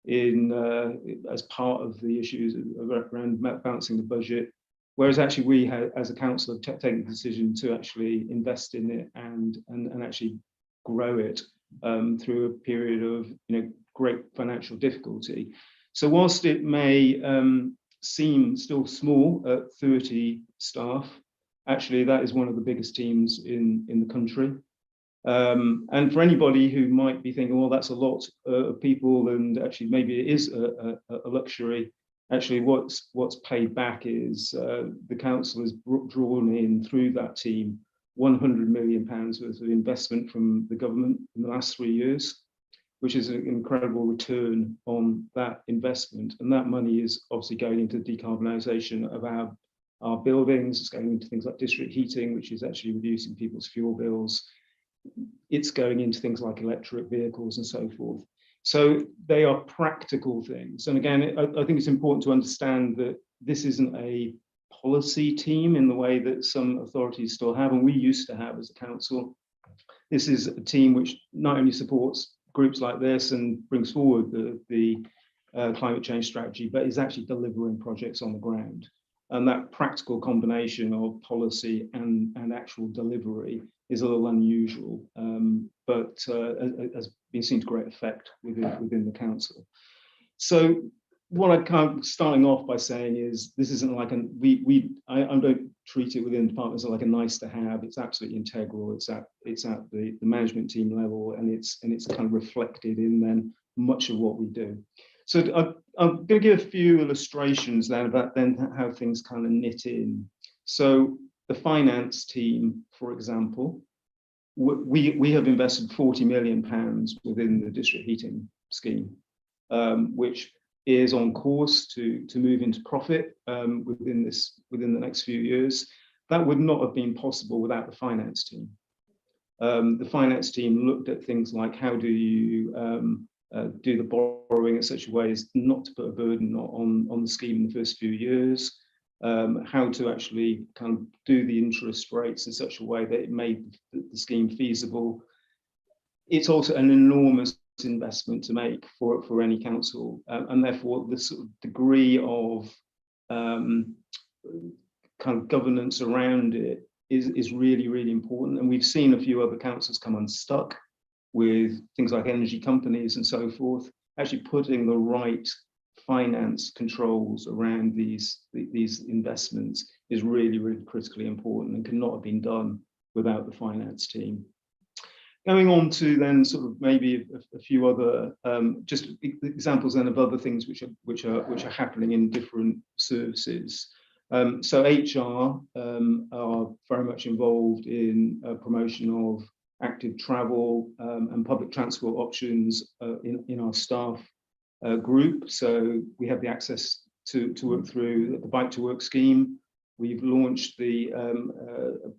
as part of the issues around balancing the budget. Whereas actually we as a council have taken the decision to actually invest in it and actually grow it through a period of great financial difficulty. So whilst it may seem still small at 30 staff, actually that is one of the biggest teams in the country. And for anybody who might be thinking, well, that's a lot of people, and actually maybe it is a luxury, actually what's paid back is the council has drawn in through that team £100 million worth of investment from the government in the last 3 years, which is an incredible return on that investment. And that money is obviously going into decarbonisation of our buildings. It's going into things like district heating, which is actually reducing people's fuel bills. It's going into things like electric vehicles and so forth. So they are practical things. And again, I think it's important to understand that this isn't a policy team in the way that some authorities still have, and we used to have as a council. This is a team which not only supports groups like this and brings forward the climate change strategy, but is actually delivering projects on the ground. And that practical combination of policy and actual delivery is a little unusual, but has been seen to great effect within the council. So what I kind of starting off by saying is this isn't like I don't treat it within the department as like a nice to have. It's absolutely integral. It's at the management team level, and it's kind of reflected in then much of what we do. So I'm going to give a few illustrations then about then how things kind of knit in. So the finance team, for example, we have invested £40 million within the district heating scheme, which is on course to move into profit within the next few years. That would not have been possible without the finance team. The finance team looked at things like how do you do the borrowing in such a way as not to put a burden on the scheme in the first few years, how to actually kind of do the interest rates in such a way that it made the scheme feasible. It's also an enormous investment to make for any council, and therefore the sort of degree of kind of governance around it is really, really important. And we've seen a few other councils come unstuck with things like energy companies and so forth. Actually putting the right finance controls around these investments is really, really critically important and could not have been done without the finance team. Going on to then sort of maybe a few other just examples then of other things which are happening in different services. So HR are very much involved in promotion of active travel and public transport options in our staff group. So we have the access to work through the Bike to Work scheme. We've launched the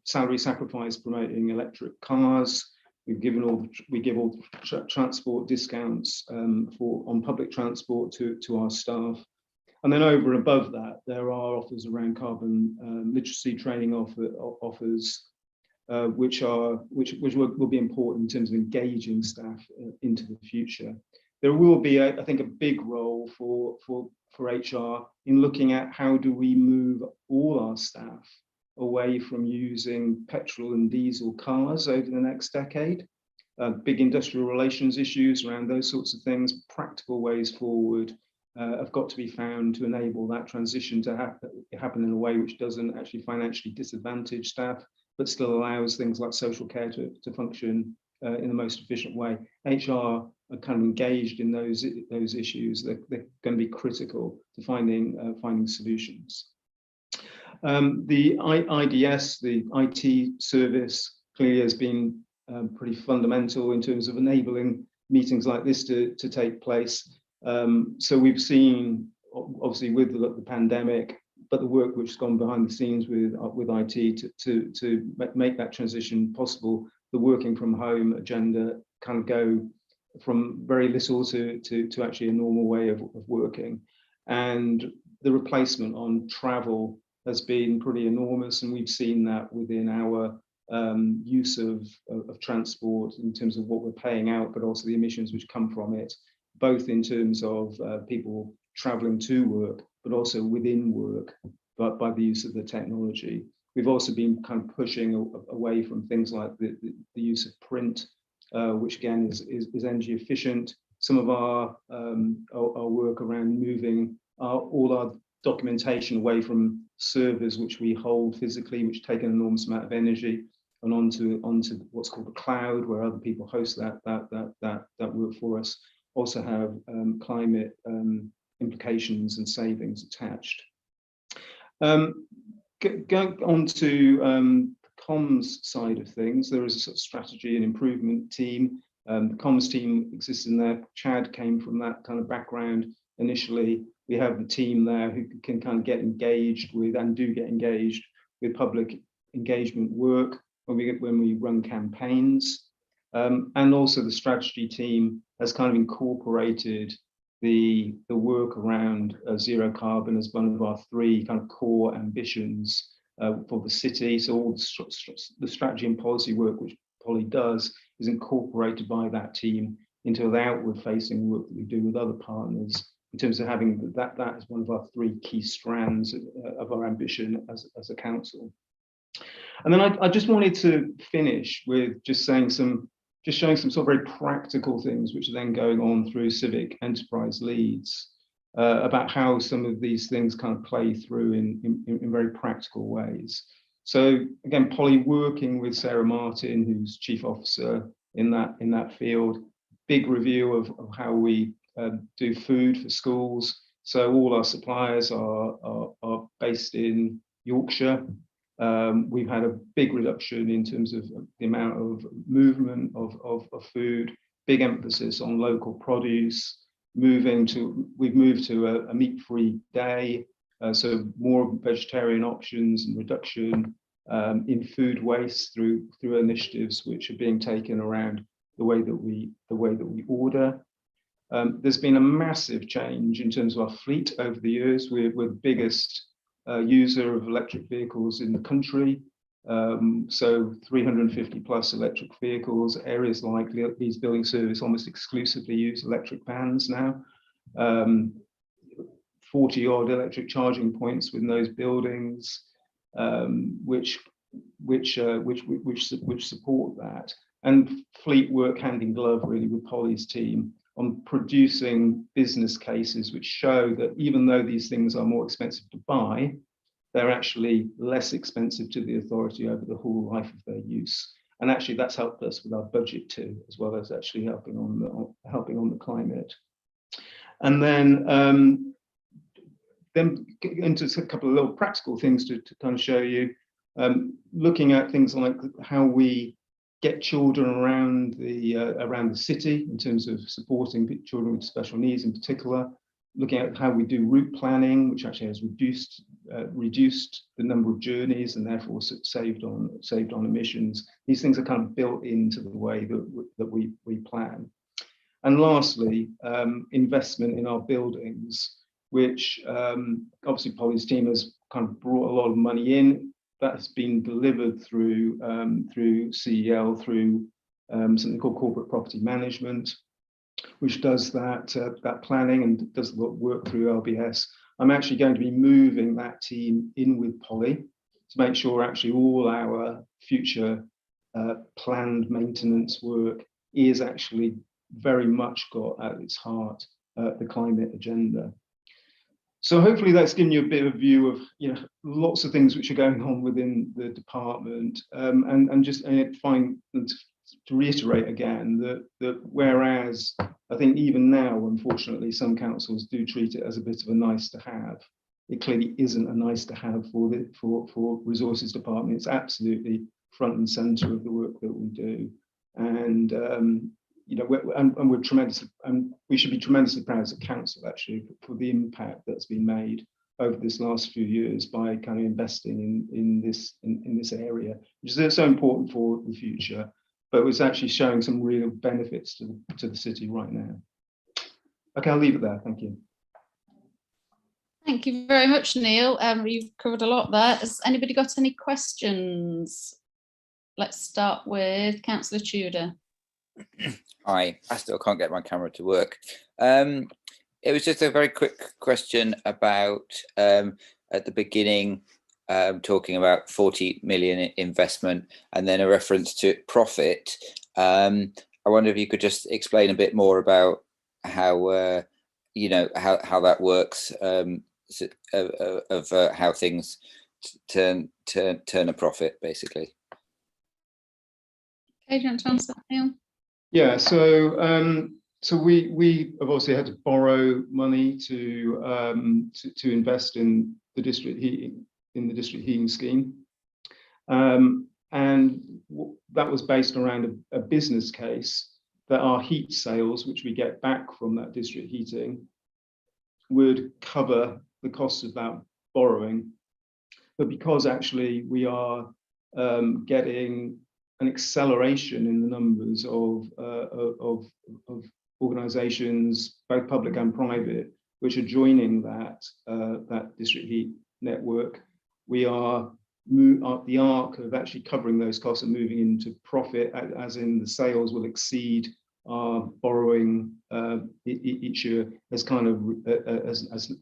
salary sacrifice promoting electric cars. We give all transport discounts on public transport to our staff. And then over and above that, there are offers around carbon literacy training offers, which will be important in terms of engaging staff into the future. There will be, I think, a big role for HR in looking at how do we move all our staff away from using petrol and diesel cars over the next decade. Big industrial relations issues around those sorts of things, practical ways forward have got to be found to enable that transition to happen in a way which doesn't actually financially disadvantage staff, but still allows things like social care to function in the most efficient way. HR are kind of engaged in those issues. They're going to be critical to finding solutions. The IDS, the IT service, clearly has been pretty fundamental in terms of enabling meetings like this to take place. So we've seen, obviously, with the pandemic, but the work which has gone behind the scenes with IT to make that transition possible. The working from home agenda kind of go from very little to actually a normal way of working, and the replacement on travel has been pretty enormous, and we've seen that within our use of transport in terms of what we're paying out, but also the emissions which come from it, both in terms of people traveling to work, but also within work, but by the use of the technology. We've also been kind of pushing away from things like the use of print, which again is energy efficient. Some of our work around moving all our documentation away from servers which we hold physically, which take an enormous amount of energy, and onto what's called the cloud, where other people host that work for us, also have climate implications and savings attached. Going on to the comms side of things, there is a sort of strategy and improvement team. The comms team exists in there. Chad came from that kind of background initially. We have the team there who can kind of get engaged with, and do get engaged with, public engagement work when we run campaigns. And also the strategy team has kind of incorporated the work around zero carbon as one of our 3 kind of core ambitions for the city. So all the strategy and policy work which Polly does is incorporated by that team into the outward facing work that we do with other partners, in terms of having that as one of our 3 key strands of our ambition as a council. And then I just wanted to finish with just showing some sort of very practical things which are then going on through Civic Enterprise Leeds, about how some of these things kind of play through in very practical ways. So again, Polly working with Sarah Martin, who's Chief Officer in that field, big review of how we do food for schools. So all our suppliers are based in Yorkshire. We've had a big reduction in terms of the amount of movement of food, big emphasis on local produce, we've moved to a meat-free day, so more vegetarian options and reduction in food waste through initiatives which are being taken around the way that we order. There's been a massive change in terms of our fleet over the years. We're the biggest user of electric vehicles in the country. So 350 plus electric vehicles. Areas like Leeds Building Service almost exclusively use electric vans now. 40 odd electric charging points within those buildings, which support that. And fleet work hand in glove really with Polly's team on producing business cases which show that even though these things are more expensive to buy, they're actually less expensive to the authority over the whole life of their use. And actually that's helped us with our budget too, as well as actually helping on the climate. And then into a couple of little practical things to kind of show you, looking at things like how we get children around the city in terms of supporting children with special needs in particular, looking at how we do route planning, which actually has reduced the number of journeys and therefore saved on emissions. These things are kind of built into the way that we plan. And lastly, investment in our buildings, which obviously Polly's team has kind of brought a lot of money in. That has been delivered through CEL, through something called corporate property management, which does that planning and does a lot of work through LBS. I'm actually going to be moving that team in with Polly to make sure actually all our future planned maintenance work is actually very much got at its heart the climate agenda. So hopefully that's given you a bit of a view of lots of things which are going on within the department, and just to to reiterate again that whereas I think even now, unfortunately, some councils do treat it as a bit of a nice to have, it clearly isn't a nice to have for resources department. It's absolutely front and centre of the work that we do, and you know, we're tremendously, and we should be tremendously proud as a council actually for the impact that's been made over this last few years by kind of investing in this area, which is so important for the future, but was actually showing some real benefits to the city right now. Okay, I'll leave it there. Thank you. Thank you very much, Neil. You've covered a lot there. Has anybody got any questions? Let's start with Councillor Tudor. Hi, I still can't get my camera to work. It was just a very quick question about at the beginning, talking about 40 million investment and then a reference to how I wonder if you could just explain a bit more about how you know how that works, how things turn a profit, basically. Okay, do you want to answer that, Neil? Yeah, so we have obviously had to borrow money to invest in the district heating scheme, and that was based around a business case that our heat sales, which we get back from that district heating, would cover the costs of that borrowing. But because actually we are getting an acceleration in the numbers of organisations, both public and private, which are joining that district heat network, we are the arc of actually covering those costs and moving into profit, as in the sales will exceed our borrowing each year, has kind of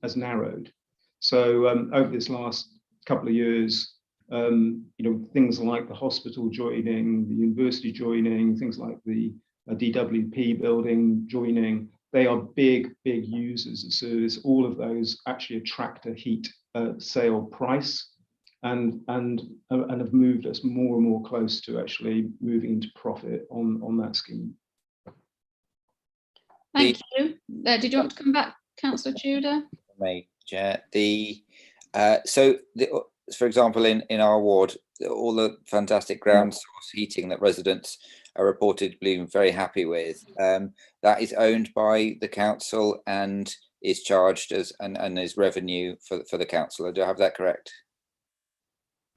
as narrowed. So over this last couple of years, you know, things like the hospital joining, the university joining, things like the DWP building joining, they are big users of service. All of those actually attract a heat sale price, and have moved us more and more close to actually moving into profit on that scheme. Thank you. Did you want to come back, Councillor Tudor? Chair. For example, in our ward, all the fantastic ground source heating that residents are reported being very happy with, that is owned by the council and is charged as and is revenue for the council. Do I have that correct?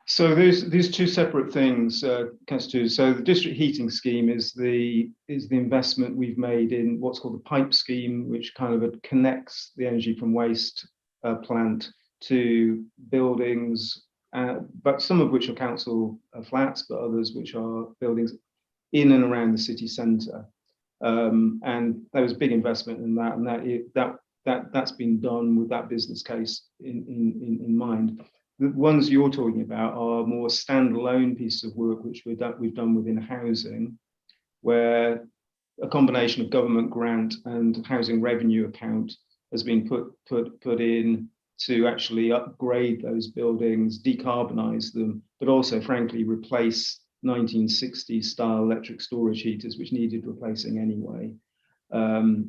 So there's two separate things, Councillor. So the district heating scheme is the investment we've made in what's called the pipe scheme, which kind of connects the energy from waste plant to buildings, but some of which are council flats, but others which are buildings in and around the city centre. And there was big investment in that, and that's been done with that business case in mind. The ones you're talking about are more standalone pieces of work which we've done within housing, where a combination of government grant and housing revenue account has been put in to actually upgrade those buildings, decarbonise them, but also, frankly, replace 1960s style electric storage heaters, which needed replacing anyway,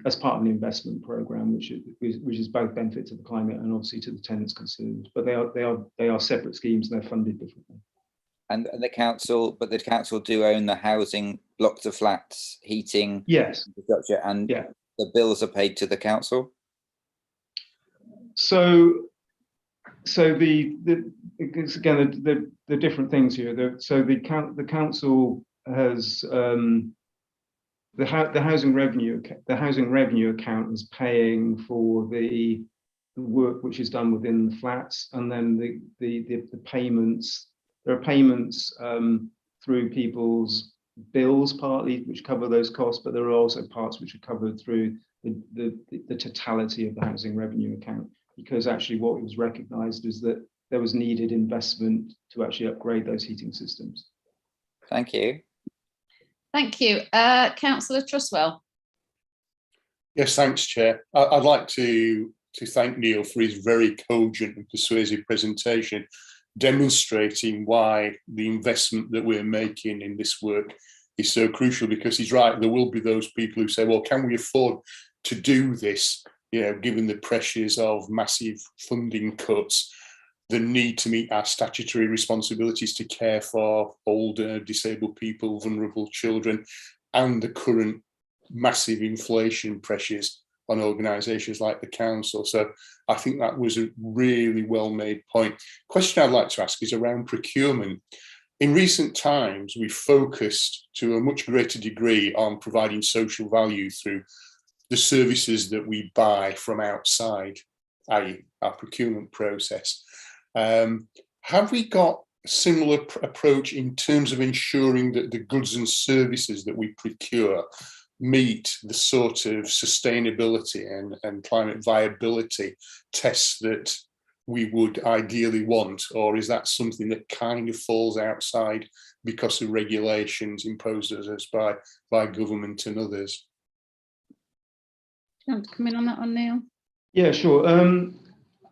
as part of an investment programme, which is both benefit to the climate and obviously to the tenants concerned. But they are separate schemes and they're funded differently. And the council do own the housing blocks of flats, heating, yes, infrastructure, and the bills are paid to the council. So the different things here. So the council has the housing revenue account is paying for the work which is done within the flats, and then the payments. There are payments through people's bills partly which cover those costs, but there are also parts which are covered through the totality of the housing revenue account, because actually what was recognised is that there was needed investment to actually upgrade those heating systems. Thank you. Thank you. Councillor Truswell. Yes, thanks, Chair. I'd like to thank Neil for his very cogent and persuasive presentation, demonstrating why the investment that we're making in this work is so crucial, because he's right, there will be those people who say, well, can we afford to do this, given the pressures of massive funding cuts, the need to meet our statutory responsibilities to care for older, disabled people, vulnerable children, and the current massive inflation pressures on organisations like the council. So I think that was a really well-made point. Question I'd like to ask is around procurement. In recent times, we've focused to a much greater degree on providing social value through the services that we buy from outside, i.e. our procurement process. Have we got a similar approach in terms of ensuring that the goods and services that we procure meet the sort of sustainability and climate viability tests that we would ideally want? Or is that something that kind of falls outside because of regulations imposed on us by government and others? Do you want to come in on that one, Neil? Yeah, sure.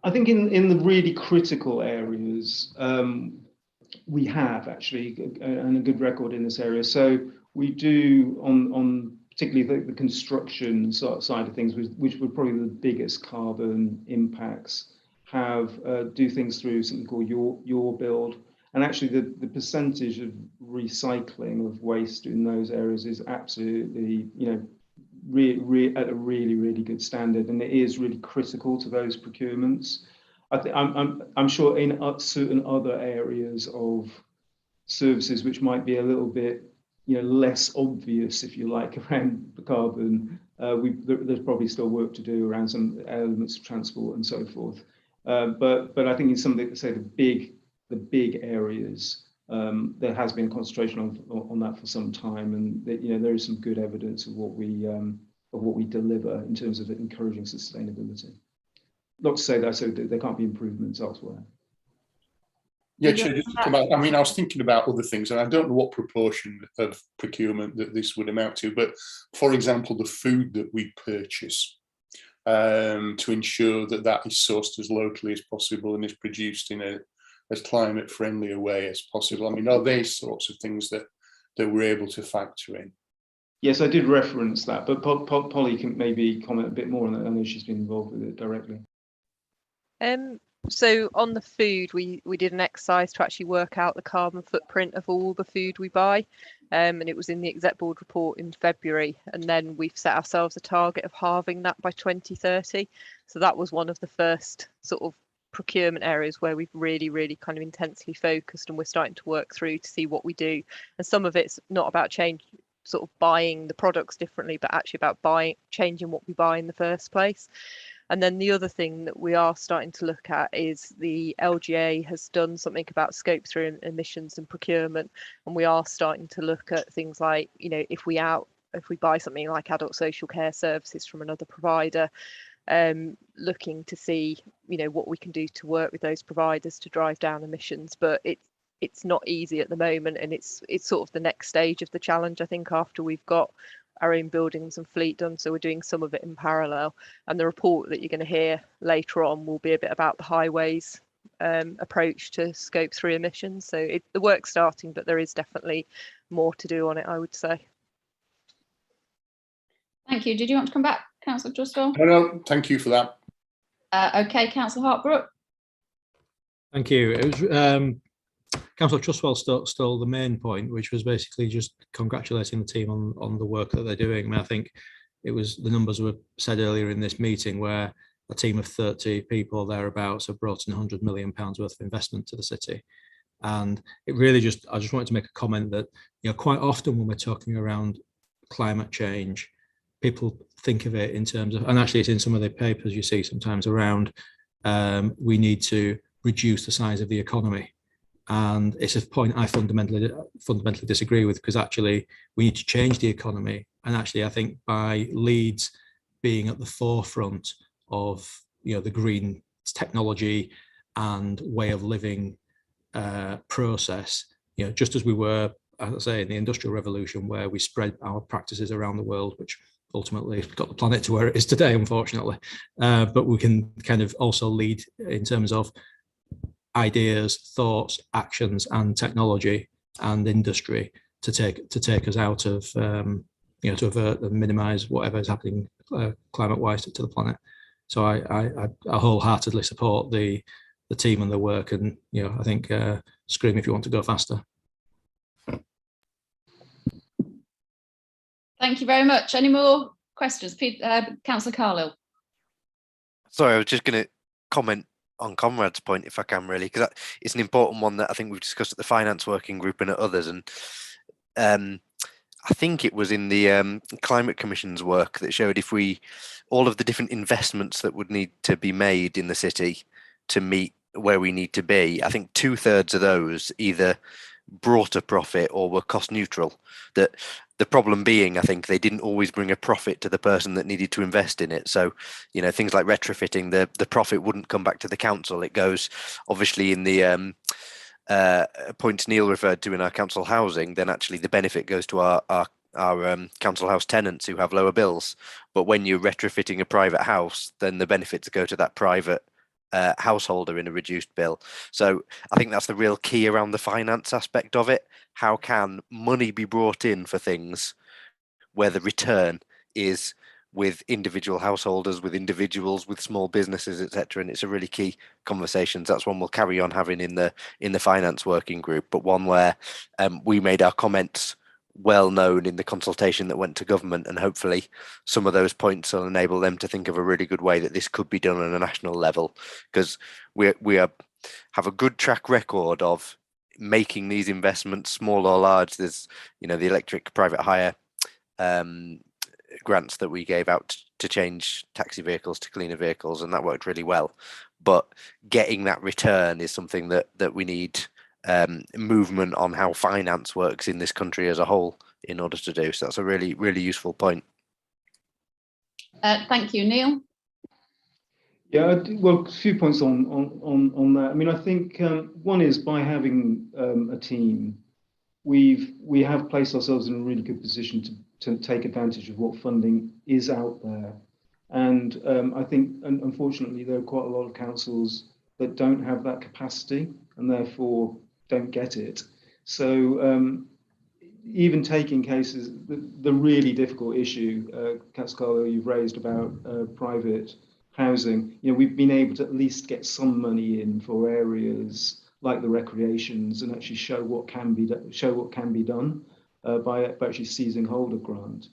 I think in the really critical areas, we have actually a good record in this area. So we do on particularly the construction side of things, which were probably the biggest carbon impacts, do things through something called your build. And actually the percentage of recycling of waste in those areas is absolutely, at a really good standard, and it is really critical to those procurements. I'm sure in certain other areas of services which might be a little bit less obvious, if you like, around the carbon, there's probably still work to do around some elements of transport and so forth. But I think it's something to say the big areas. There has been a concentration on that for some time, and there is some good evidence of what we deliver in terms of encouraging sustainability. Not to say that so there can't be improvements elsewhere. Yeah, just to come out, I was thinking about other things, and I don't know what proportion of procurement that this would amount to, but for example, the food that we purchase, to ensure that is sourced as locally as possible and is produced in as climate friendly a way as possible. Are they sorts of things that we're able to factor in? Yes, I did reference that, but Polly can maybe comment a bit more on that. I know she's been involved with it directly. So on the food, we did an exercise to actually work out the carbon footprint of all the food we buy, and it was in the exec board report in February, and then we've set ourselves a target of halving that by 2030. So that was one of the first sort of procurement areas where we've really kind of intensely focused, and we're starting to work through to see what we do. And some of it's not about sort of buying the products differently, but actually about changing what we buy in the first place. And then the other thing that we are starting to look at is the LGA has done something about scope 3 emissions and procurement, and we are starting to look at things like, if we buy something like adult social care services from another provider, looking to see what we can do to work with those providers to drive down emissions. But it's not easy at the moment, and it's sort of the next stage of the challenge, I think, after we've got our own buildings and fleet done. So we're doing some of it in parallel, and the report that you're going to hear later on will be a bit about the highways approach to scope 3 emissions. So the work's starting, but there is definitely more to do on it, I would say. Thank you. Did you want to come back, Councillor Trustwell? No, thank you for that. Okay, Councillor Hartbrook. Thank you. It was Councillor Trustwell stole the main point, which was basically just congratulating the team on the work that they're doing. I think it was the numbers were said earlier in this meeting where a team of 30 people thereabouts have brought in £100 million worth of investment to the city. And it really I just wanted to make a comment that, quite often when we're talking around climate change, people think of it in terms of, and actually it's in some of the papers you see sometimes around, we need to reduce the size of the economy. And it's a point I fundamentally disagree with, because actually we need to change the economy. And actually I think by Leeds being at the forefront of the green technology and way of living process, just as we were, as I say, in the Industrial Revolution, where we spread our practices around the world, which ultimately got the planet to where it is today, unfortunately. But we can kind of also lead in terms of ideas, thoughts, actions, and technology and industry to take us out of to avert and minimise whatever is happening climate-wise to the planet. So I wholeheartedly support the team and the work, and I think scream if you want to go faster. Thank you very much. Any more questions? Councillor Carlill. Sorry, I was just going to comment on Conrad's point, if I can, really, because it's an important one that I think we've discussed at the finance working group and at others. And I think it was in the Climate Commission's work that showed all of the different investments that would need to be made in the city to meet where we need to be, I think 2/3 of those either brought a profit or were cost neutral. That the problem being, I think they didn't always bring a profit to the person that needed to invest in it. So, things like retrofitting, the profit wouldn't come back to the council. It goes obviously in the points Neil referred to in our council housing, then actually the benefit goes to our council house tenants who have lower bills. But when you're retrofitting a private house, then the benefits go to that private householder in a reduced bill. So I think that's the real key around the finance aspect of it. How can money be brought in for things where the return is with individual householders, with individuals, with small businesses, etc. And it's a really key conversation. That's one we'll carry on having in the finance working group, but one where we made our comments well known in the consultation that went to government, and hopefully some of those points will enable them to think of a really good way that this could be done on a national level, because we have a good track record of making these investments, small or large. There's the electric private hire grants that we gave out to change taxi vehicles to cleaner vehicles, and that worked really well. But getting that return is something that we need movement on how finance works in this country as a whole in order to do. So that's a really, really useful point. Thank you, Neil. Yeah, well, a few points on that. I mean, I think one is by having a team, we have placed ourselves in a really good position to take advantage of what funding is out there. And I think, unfortunately, there are quite a lot of councils that don't have that capacity and therefore don't get it. So even taking cases, the really difficult issue, Councillor Carlill, you've raised about private housing, we've been able to at least get some money in for areas like the recreations and actually show what can be done by actually seizing hold of grant.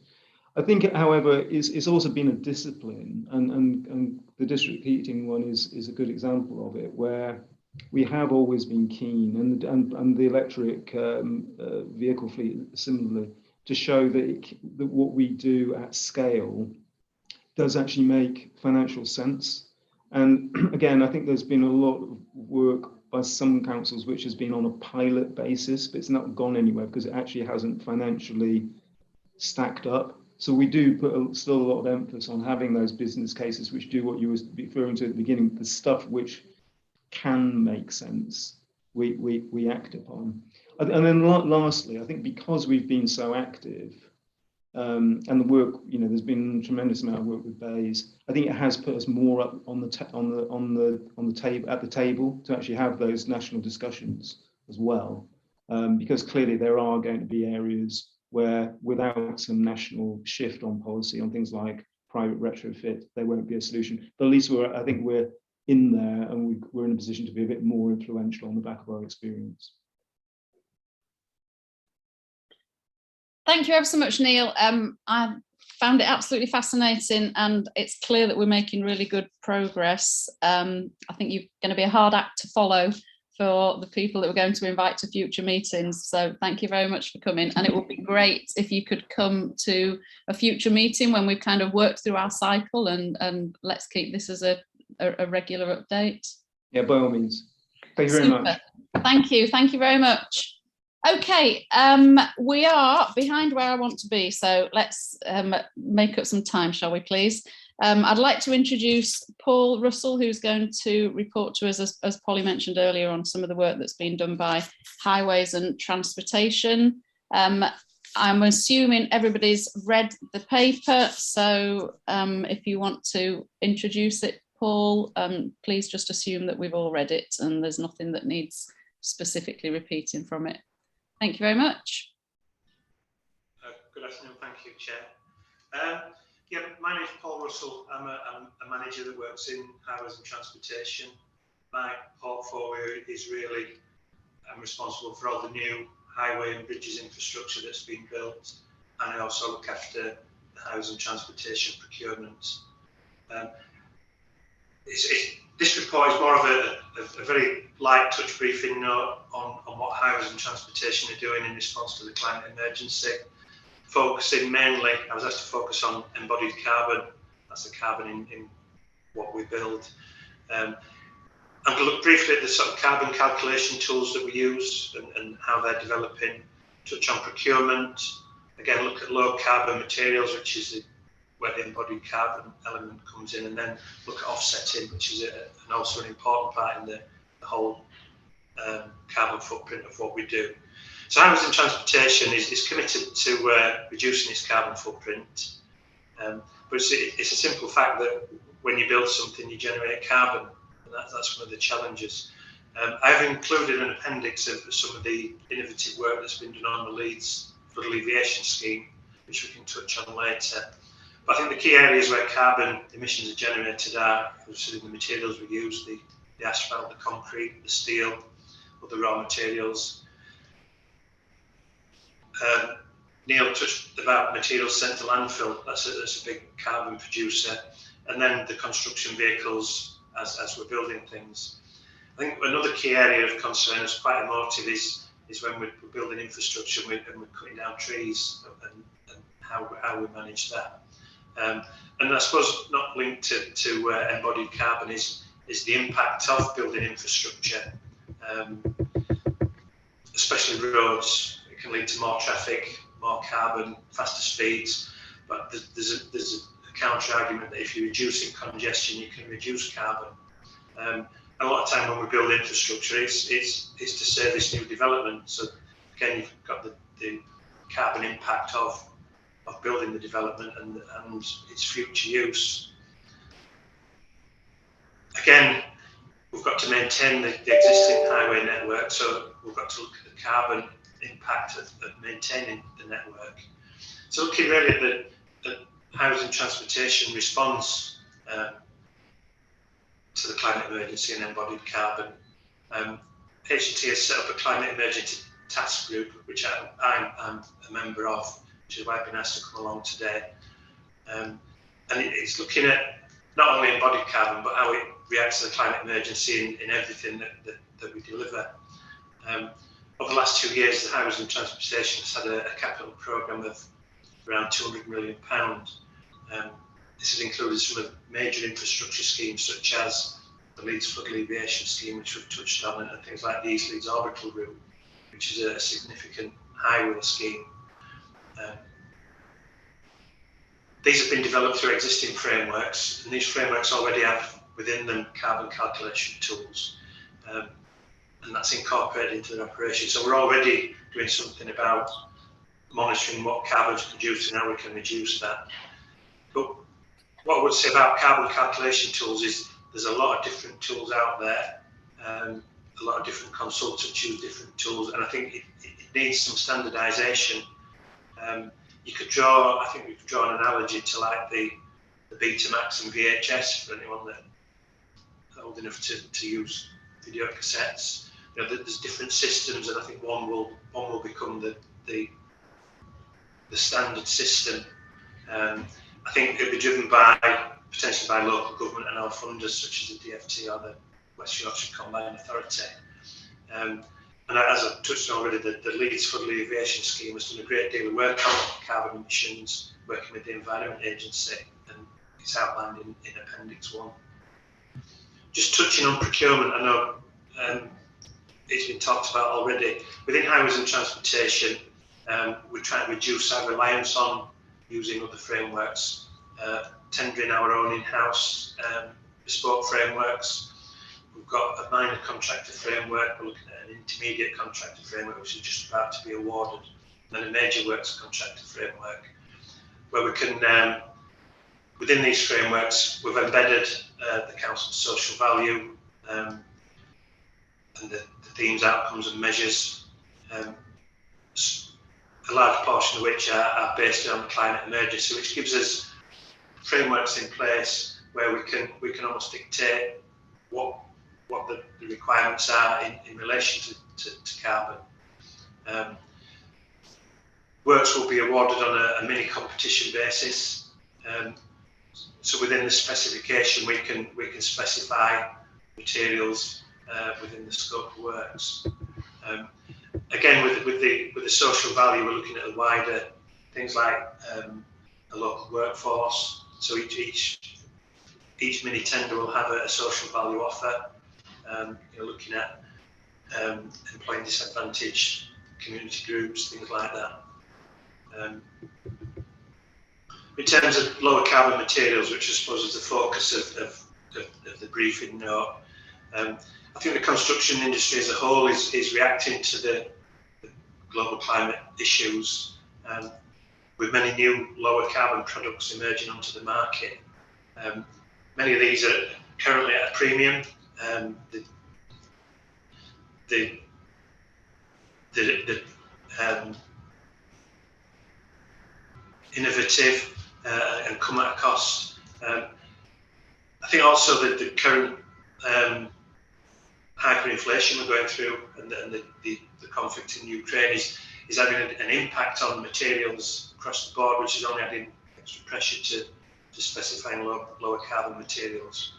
I think, however, it's also been a discipline, and the district heating one is a good example of it, where we have always been keen, and the electric vehicle fleet similarly, to show that what we do at scale does actually make financial sense. And again, I think there's been a lot of work by some councils which has been on a pilot basis, but it's not gone anywhere because it actually hasn't financially stacked up. So we do put still a lot of emphasis on having those business cases which do what you were referring to at the beginning, the stuff which can make sense, we act upon. And then lastly, I think because we've been so active, and the work, there's been a tremendous amount of work with Bays, I think it has put us more up on the table to actually have those national discussions as well, because clearly there are going to be areas where without some national shift on policy on things like private retrofit, there won't be a solution. But at least I think we're in there, and we're in a position to be a bit more influential on the back of our experience. Thank you ever so much, Neil. I found it absolutely fascinating, and it's clear that we're making really good progress. I think you're going to be a hard act to follow for the people that we're going to invite to future meetings. So thank you very much for coming. And it would be great if you could come to a future meeting when we've kind of worked through our cycle, and let's keep this as a regular update. Yeah, by all means. Thank you very much. Thank you. Thank you very much. Okay, we are behind where I want to be, so let's make up some time, shall we please? I'd like to introduce Paul Russell, who's going to report to us, as Polly mentioned earlier, on some of the work that's been done by Highways and Transportation. I'm assuming everybody's read the paper, so if you want to introduce it, Paul, please just assume that we've all read it and there's nothing that needs specifically repeating from it. Thank you very much. Good afternoon, thank you, Chair. Yeah, my name is Paul Russell. I'm a manager that works in highways and transportation. My portfolio is really, I'm responsible for all the new highway and bridges infrastructure that's been built, and I also look after the highways and transportation procurement. This report is more of a very light touch briefing note on what highways and transportation are doing in response to the climate emergency. Focusing mainly, I was asked to focus on embodied carbon. That's the carbon in what we build. I'm going to look briefly at the sort of carbon calculation tools that we use and how they're developing. Touch on procurement. Again, look at low carbon materials, which is where the embodied carbon element comes in, and then look at offsetting, which is also an important part in the whole carbon footprint of what we do. So highways and transportation is committed to reducing its carbon footprint, but it's a simple fact that when you build something, you generate carbon, and that's one of the challenges. I have included an appendix of some of the innovative work that's been done on the Leeds flood alleviation scheme, which we can touch on later. But I think the key areas where carbon emissions are generated are obviously the materials we use, the asphalt, the concrete, the steel, other raw materials. Neil touched about materials sent to landfill. That's a big carbon producer. And then the construction vehicles as we're building things. I think another key area of concern is quite emotive is when we're building infrastructure and we're cutting down trees and how we manage that. And I suppose not linked to embodied carbon is the impact of building infrastructure, especially roads. It can lead to more traffic, more carbon, faster speeds. But there's a counter argument that if you're reducing congestion, you can reduce carbon. A lot of time when we build infrastructure, it's to service new development. So again, you've got the carbon impact of building the development and its future use. Again, we've got to maintain the existing highway network, so we've got to look at the carbon impact of maintaining the network. So looking really at the highways and transportation response to the climate emergency and embodied carbon. HT has set up a climate emergency task group, which I'm a member of, which is why I've been asked to come along today. And it's looking at not only embodied carbon, but how it reacts to the climate emergency in everything that we deliver. Over the last 2 years, the highways and transportation has had a capital programme of around £200 million. This has included some of the major infrastructure schemes, such as the Leeds flood alleviation scheme, which we've touched on, and things like the East Leeds orbital route, which is a significant highway scheme. These have been developed through existing frameworks, and these frameworks already have within them carbon calculation tools, and that's incorporated into their operation. So we're already doing something about monitoring what carbon is produced and how we can reduce that. But what I would say about carbon calculation tools is there's a lot of different tools out there. A lot of different consultants use different tools, and I think it needs some standardisation. You could draw, I think we could draw an analogy to like the Betamax and VHS for anyone that's old enough to use video cassettes. You know, there's different systems, and I think one will become the standard system. I think it'll be driven potentially by local government and our funders, such as the DFT or the West Yorkshire Combined Authority. And as I've touched on already, the Leeds flood alleviation scheme has done a great deal of work on carbon emissions, working with the Environment Agency, and it's outlined in Appendix 1. Just touching on procurement, I know it's been talked about already. Within highways and transportation, we're trying to reduce our reliance on using other frameworks, tendering our own in-house bespoke frameworks. We've got a minor contractor framework, we're looking at an intermediate contractor framework, which is just about to be awarded, and then a major works contractor framework, where we can, within these frameworks, we've embedded the council's social value and the themes, outcomes and measures. a large portion of which are based on climate emergency, which gives us frameworks in place where we can almost dictate what the requirements are in relation to carbon. Works will be awarded on a mini competition basis. So within the specification, we can specify materials within the scope of works. Again, with the social value, we're looking at the wider things like a local workforce. So each mini tender will have a social value offer. Looking at employing disadvantaged community groups, things like that. In terms of lower carbon materials, which I suppose is the focus of the briefing note, I think the construction industry as a whole is reacting to the global climate issues, with many new lower carbon products emerging onto the market. Many of these are currently at a premium. The innovative and come at a cost. I think also that the current hyperinflation we're going through and the conflict in Ukraine is having an impact on materials across the board, which is only adding extra pressure to specifying lower carbon materials.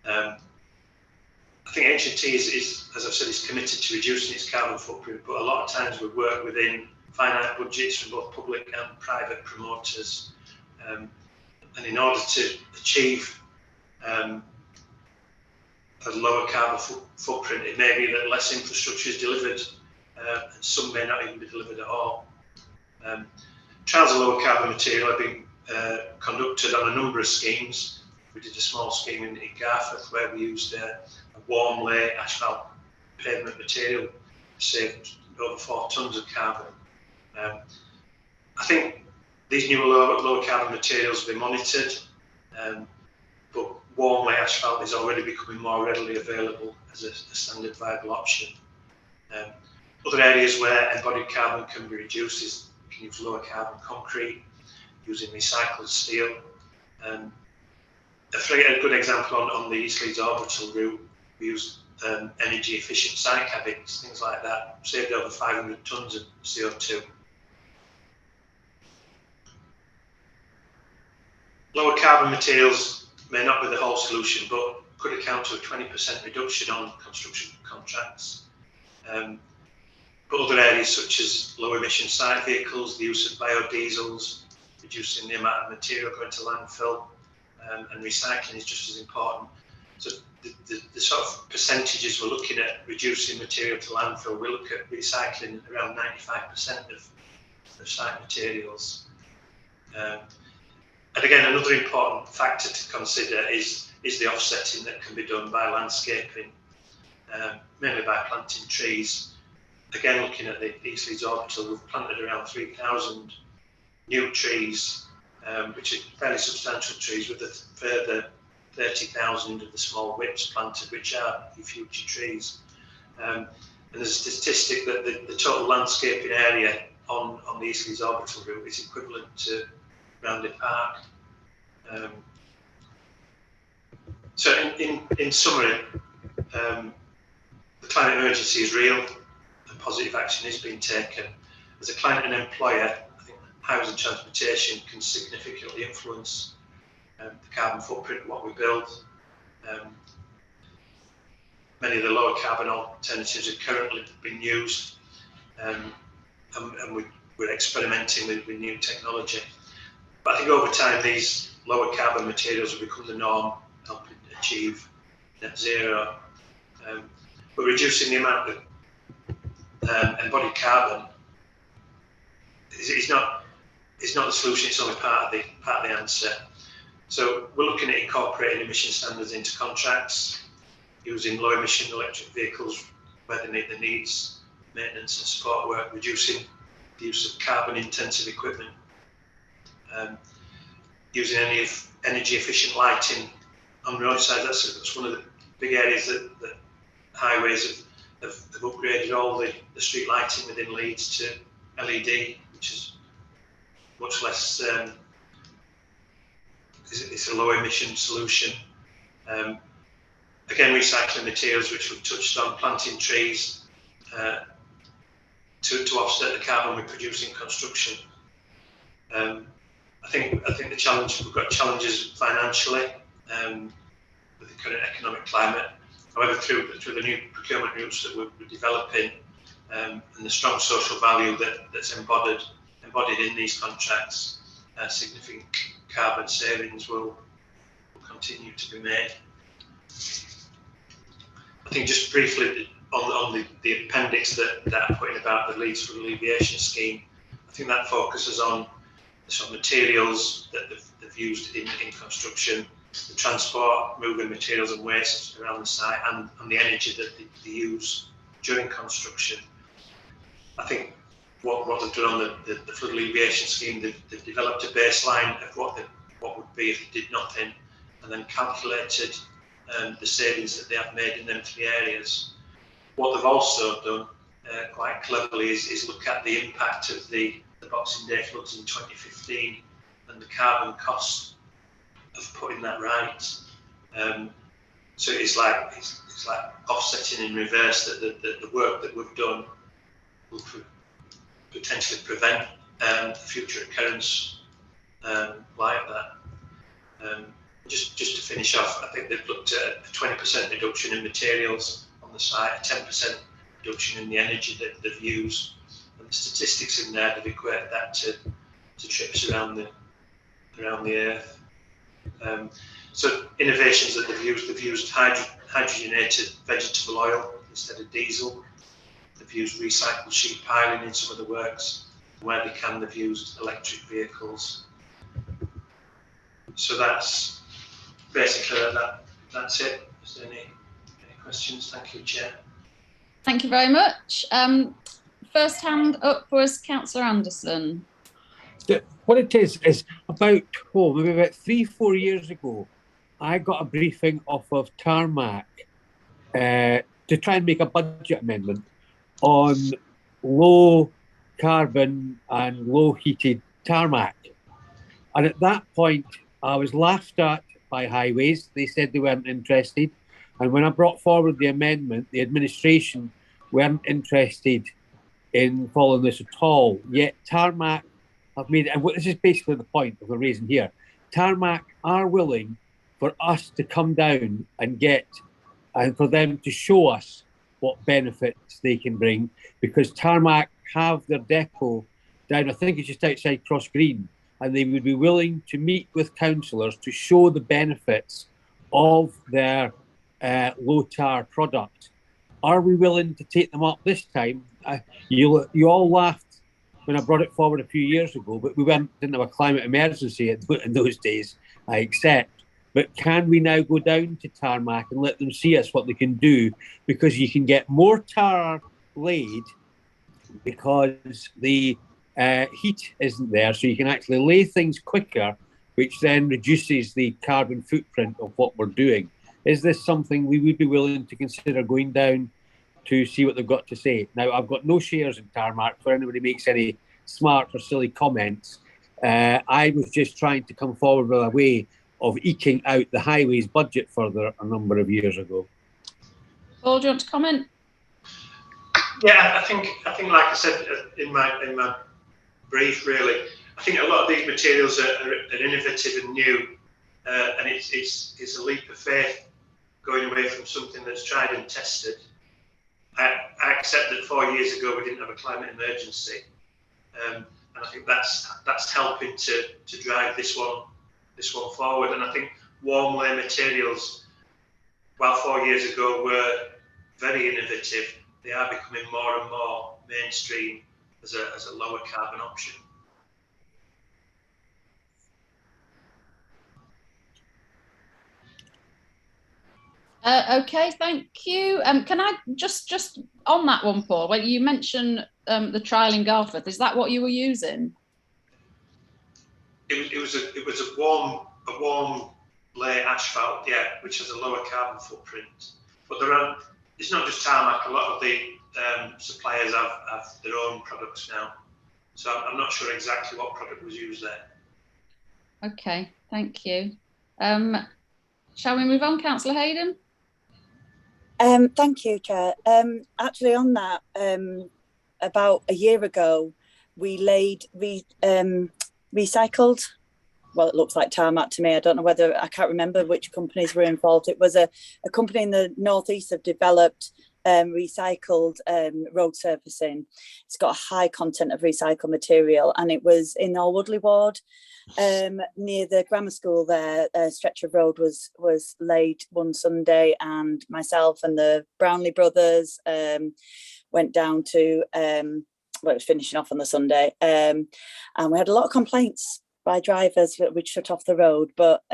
I think H&T is, as I've said, is committed to reducing its carbon footprint, but a lot of times we work within finite budgets from both public and private promoters. And in order to achieve a lower carbon footprint, it may be that less infrastructure is delivered, and some may not even be delivered at all. Trials of lower carbon material have been conducted on a number of schemes. We did a small scheme in Garforth where we used a warm lay asphalt pavement material to save over 4 tonnes of carbon. I think these new lower carbon materials will be monitored, but warm lay asphalt is already becoming more readily available as a standard viable option. Other areas where embodied carbon can be reduced is we can use lower carbon concrete, using recycled steel. A good example on the East Leeds orbital route, we used energy efficient side cabins, things like that, saved over 500 tonnes of CO2. Lower carbon materials may not be the whole solution, but could account to a 20% reduction on construction contracts. But other areas such as low emission site vehicles, the use of biodiesels, reducing the amount of material going to landfill, and recycling is just as important. So the sort of percentages we're looking at reducing material to landfill, we look at recycling around 95% of site materials. And again, another important factor to consider is the offsetting that can be done by landscaping, mainly by planting trees. Again, looking at the East Leeds orbital, we've planted around 3,000 new trees, which are fairly substantial trees, with a further 30,000 of the small whips planted, which are your future trees. And there's a statistic that the total landscaping area on the East Leeds orbital route is equivalent to Rounded Park. So in summary, the climate emergency is real and positive action is being taken. As a client and employer, I think housing transportation can significantly influence the carbon footprint of what we build. Many of the lower carbon alternatives are currently being used, and we're experimenting with new technology. But I think over time these lower carbon materials will become the norm, helping achieve net zero. But reducing the amount of embodied carbon is not the solution, it's only part of the answer. So we're looking at incorporating emission standards into contracts, using low emission electric vehicles where they needs maintenance and support work, reducing the use of carbon intensive equipment, using any energy efficient lighting on roadsides. That's one of the big areas that highways have upgraded all the street lighting within Leeds to LED which is much less. It's a low emission solution. Again, recycling materials, which we've touched on, planting trees to offset the carbon we produce in construction. I think the challenge, we've got challenges financially with the current economic climate. However, through the new procurement routes that we're developing and the strong social value that's embodied in these contracts, significant carbon savings will continue to be made. I think just briefly on the appendix that I put in about the Leeds Flood Alleviation Scheme, I think that focuses on the sort of materials that they've used in construction, the transport, moving materials and waste around the site, and the energy that they use during construction. I think what they've done on the flood alleviation scheme, they've developed a baseline of what would be if they did nothing, and then calculated the savings that they have made in them three areas. What they've also done quite cleverly is look at the impact of the Boxing Day floods in 2015 and the carbon cost of putting that right. So it's like offsetting in reverse that the work that we've done will potentially prevent future occurrence like that. Just to finish off, I think they've looked at a 20% reduction in materials on the site, a 10% reduction in the energy that they've used, and the statistics in there, they've equated that to trips around the earth. So innovations that they've used hydrogenated vegetable oil instead of diesel. They've used recycled sheet piling in some of the works. Where they can, they've used electric vehicles. So that's basically that's it. Is there any questions? Thank you, Chair. Thank you very much. First hand up was Councillor Anderson. What it is about, maybe about 3-4 years ago, I got a briefing off of Tarmac to try and make a budget amendment on low carbon and low heated tarmac. And at that point, I was laughed at by Highways. They said they weren't interested. And when I brought forward the amendment, the administration weren't interested in following this at all. Yet Tarmac have made it, and this is basically the point of the reason here. Tarmac are willing for us to come down and get, and for them to show us what benefits they can bring, because Tarmac have their depot down, I think it's just outside Cross Green, and they would be willing to meet with councillors to show the benefits of their low tar product. Are we willing to take them up this time? You all laughed when I brought it forward a few years ago, but we didn't have a climate emergency in those days, I accept. But can we now go down to Tarmac and let them see us what they can do? Because you can get more tar laid because the heat isn't there, so you can actually lay things quicker, which then reduces the carbon footprint of what we're doing. Is this something we would be willing to consider going down to see what they've got to say? Now, I've got no shares in Tarmac, for anybody makes any smart or silly comments. I was just trying to come forward with a way of eking out the Highways budget further a number of years ago. Paul, do you want to comment? Yeah, I think like I said in my brief, really, I think a lot of these materials are innovative and new, and it's a leap of faith going away from something that's tried and tested. I accept that 4 years ago we didn't have a climate emergency, and I think that's helping to drive this one forward. And I think warm layer materials, while 4 years ago were very innovative, they are becoming more and more mainstream as a lower carbon option. Okay, thank you. Can I just on that one, Paul? When you mentioned the trial in Garforth, is that what you were using? It was a warm layer asphalt, yeah, which has a lower carbon footprint. But it's not just Tarmac. A lot of the suppliers have their own products now, So I'm not sure exactly what product was used there. Okay, thank you. Shall we move on, Councillor Hayden? Thank you, Chair. Actually, on that, about a year ago, we laid recycled. Well, it looks like tarmac to me. I don't know whether, I can't remember which companies were involved. It was a company in the northeast have developed recycled road surfacing. It's got a high content of recycled material, and it was in our Woodley ward near the grammar school there. A stretch of road was laid one Sunday, and myself and the Brownlee brothers went down to, well, it was finishing off on the Sunday, and we had a lot of complaints by drivers that we'd shut off the road, but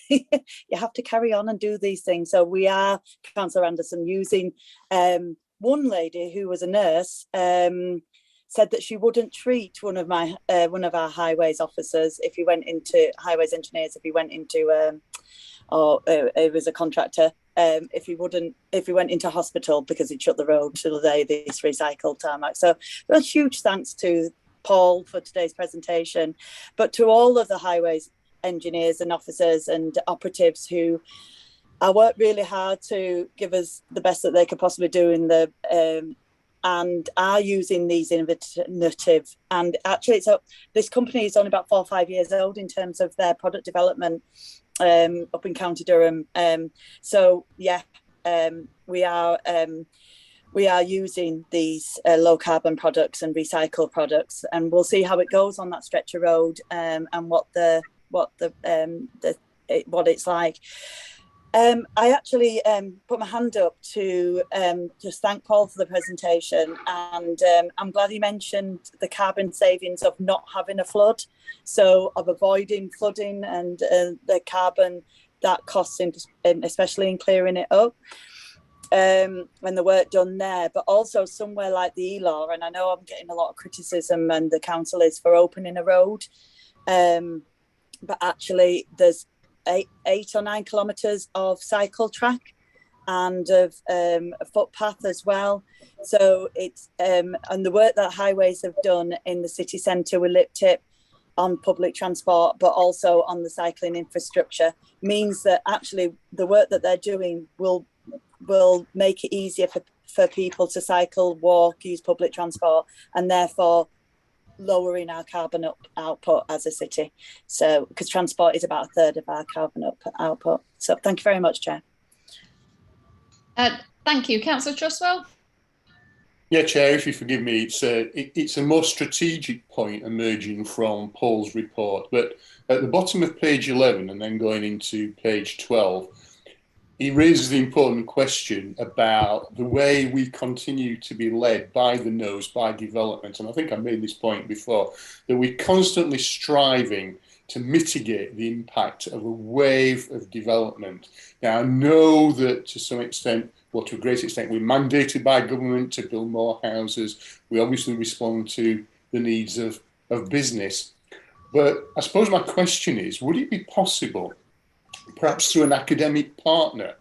you have to carry on and do these things. So we are, Councillor Anderson, using one lady who was a nurse said that she wouldn't treat one of our highways officers if he went into highways engineers, if he went into or it was a contractor, if he went into hospital because he'd shut the road to lay this recycled tarmac. So a huge thanks to Paul for today's presentation, but to all of the highways engineers and officers and operatives who worked really hard to give us the best that they could possibly do in the and are using these innovative, and actually this company is only about 4 or 5 years old in terms of their product development up in County Durham. So yeah, we are using these low carbon products and recycled products, and we'll see how it goes on that stretch of road and what it's like. I actually put my hand up to just thank Paul for the presentation, and I'm glad he mentioned the carbon savings of not having a flood, so of avoiding flooding and the carbon that costs, especially in clearing it up. When the work done there, but also somewhere like the ELAW, and I know I'm getting a lot of criticism, and the council is for opening a road, but actually there's 8 or 9 kilometres of cycle track and of a footpath as well. So it's and the work that highways have done in the city centre with lip tip on public transport, but also on the cycling infrastructure, means that actually the work that they're doing will make it easier for people to cycle, walk, use public transport, and therefore lowering our carbon output as a city. So, because transport is about 1/3 of our carbon output. So thank you very much, Chair. Thank you. Councillor Trustwell? Yeah, Chair, if you forgive me, it's a more strategic point emerging from Paul's report, but at the bottom of page 11 and then going into page 12, he raises the important question about the way we continue to be led by the nose, by development. And I think I made this point before, that we're constantly striving to mitigate the impact of a wave of development. Now, I know that to some extent, well, to a great extent, we're mandated by government to build more houses. We obviously respond to the needs of business. But I suppose my question is, would it be possible, perhaps through an academic partner,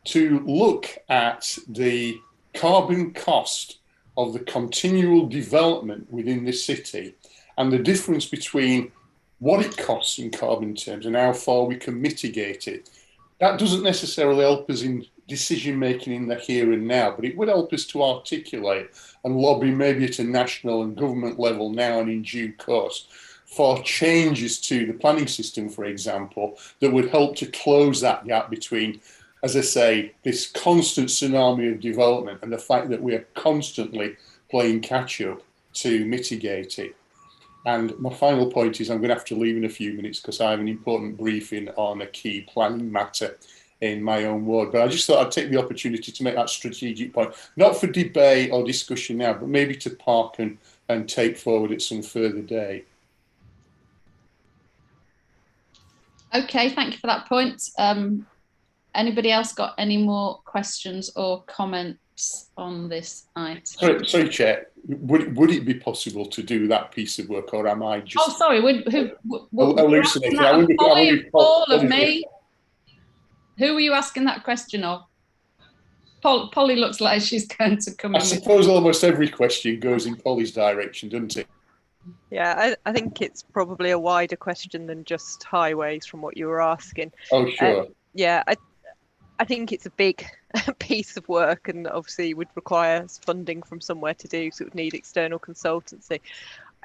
to look at the carbon cost of the continual development within the city and the difference between what it costs in carbon terms and how far we can mitigate it? That doesn't necessarily help us in decision making in the here and now, but it would help us to articulate and lobby maybe at a national and government level now and in due course for changes to the planning system, for example, that would help to close that gap between, as I say, this constant tsunami of development and the fact that we are constantly playing catch up to mitigate it. And my final point is I'm going to have to leave in a few minutes because I have an important briefing on a key planning matter in my own ward. But I just thought I'd take the opportunity to make that strategic point, not for debate or discussion now, but maybe to park and take forward at some further date. Okay, thank you for that point. Anybody else got any more questions or comments on this item? Sorry, Chair. Would it be possible to do that piece of work, or am I just? Oh, sorry. Hallucinating? Paul of me. Who were you asking that question of? Polly looks like she's going to come in. I suppose almost every question goes in Polly's direction, doesn't it? Yeah, I think it's probably a wider question than just highways from what you were asking. Oh, sure. Yeah, I think it's a big piece of work, and obviously would require funding from somewhere to do, so it would need external consultancy.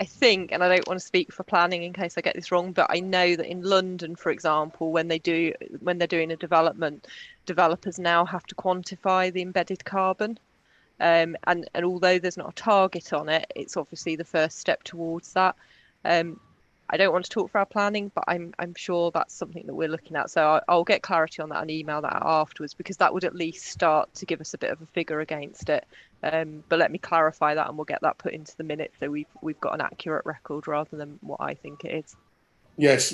I think, and I don't want to speak for planning in case I get this wrong, but I know that in London, for example, when they're doing a development, developers now have to quantify the embedded carbon. And although there's not a target on it, it's obviously the first step towards that. I don't want to talk for our planning, but I'm sure that's something that we're looking at. So I'll get clarity on that and email that out afterwards, because that would at least start to give us a bit of a figure against it. But let me clarify that, and we'll get that put into the minutes so we've got an accurate record rather than what I think it is. Yes,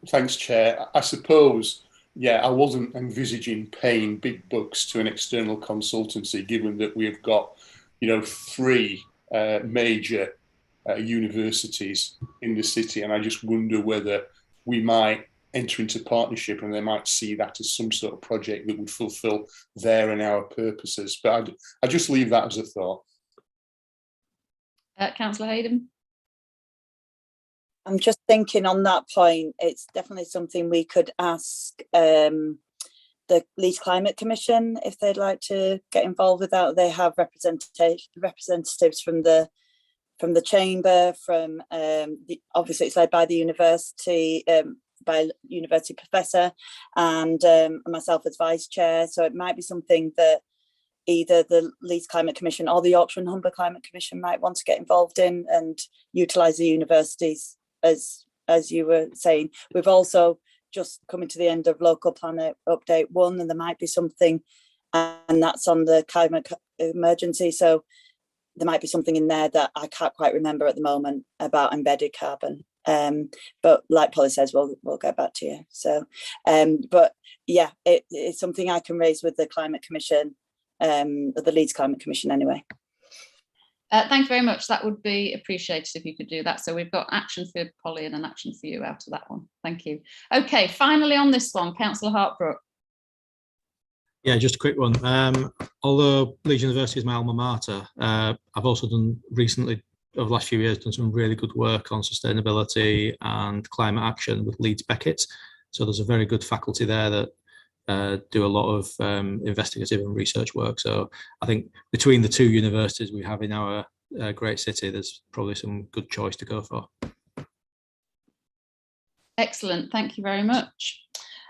thanks, Chair. I suppose, yeah, I wasn't envisaging paying big bucks to an external consultancy, given that we've got, 3 major universities in the city, and I just wonder whether we might enter into partnership and they might see that as some sort of project that would fulfil their and our purposes. But I just leave that as a thought. Councillor Hayden? I'm just thinking on that point, it's definitely something we could ask the Leeds Climate Commission if they'd like to get involved with that. They have representatives from the chamber, from obviously it's led by the university, by university professor, and myself as vice chair. So it might be something that either the Leeds Climate Commission or the Yorkshire and Humber Climate Commission might want to get involved in and utilise the universities, as you were saying. We've also just coming to the end of Local Plan Update 1, and there might be something, and that's on the climate emergency. So there might be something in there that I can't quite remember at the moment about embedded carbon. But like Polly says, we'll get back to you. So, but yeah, it's something I can raise with the Climate Commission, the Leeds Climate Commission anyway. Thank you very much. That would be appreciated if you could do that. So we've got action for Polly and an action for you out of that one. Thank you. Okay, finally on this one, Councillor Hartbrook. Yeah, just a quick one. Although Leeds University is my alma mater, I've also done recently, over the last few years, done some really good work on sustainability and climate action with Leeds Beckett. So there's a very good faculty there that do a lot of investigative and research work. So I think between the 2 universities we have in our great city, there's probably some good choice to go for. Excellent, thank you very much.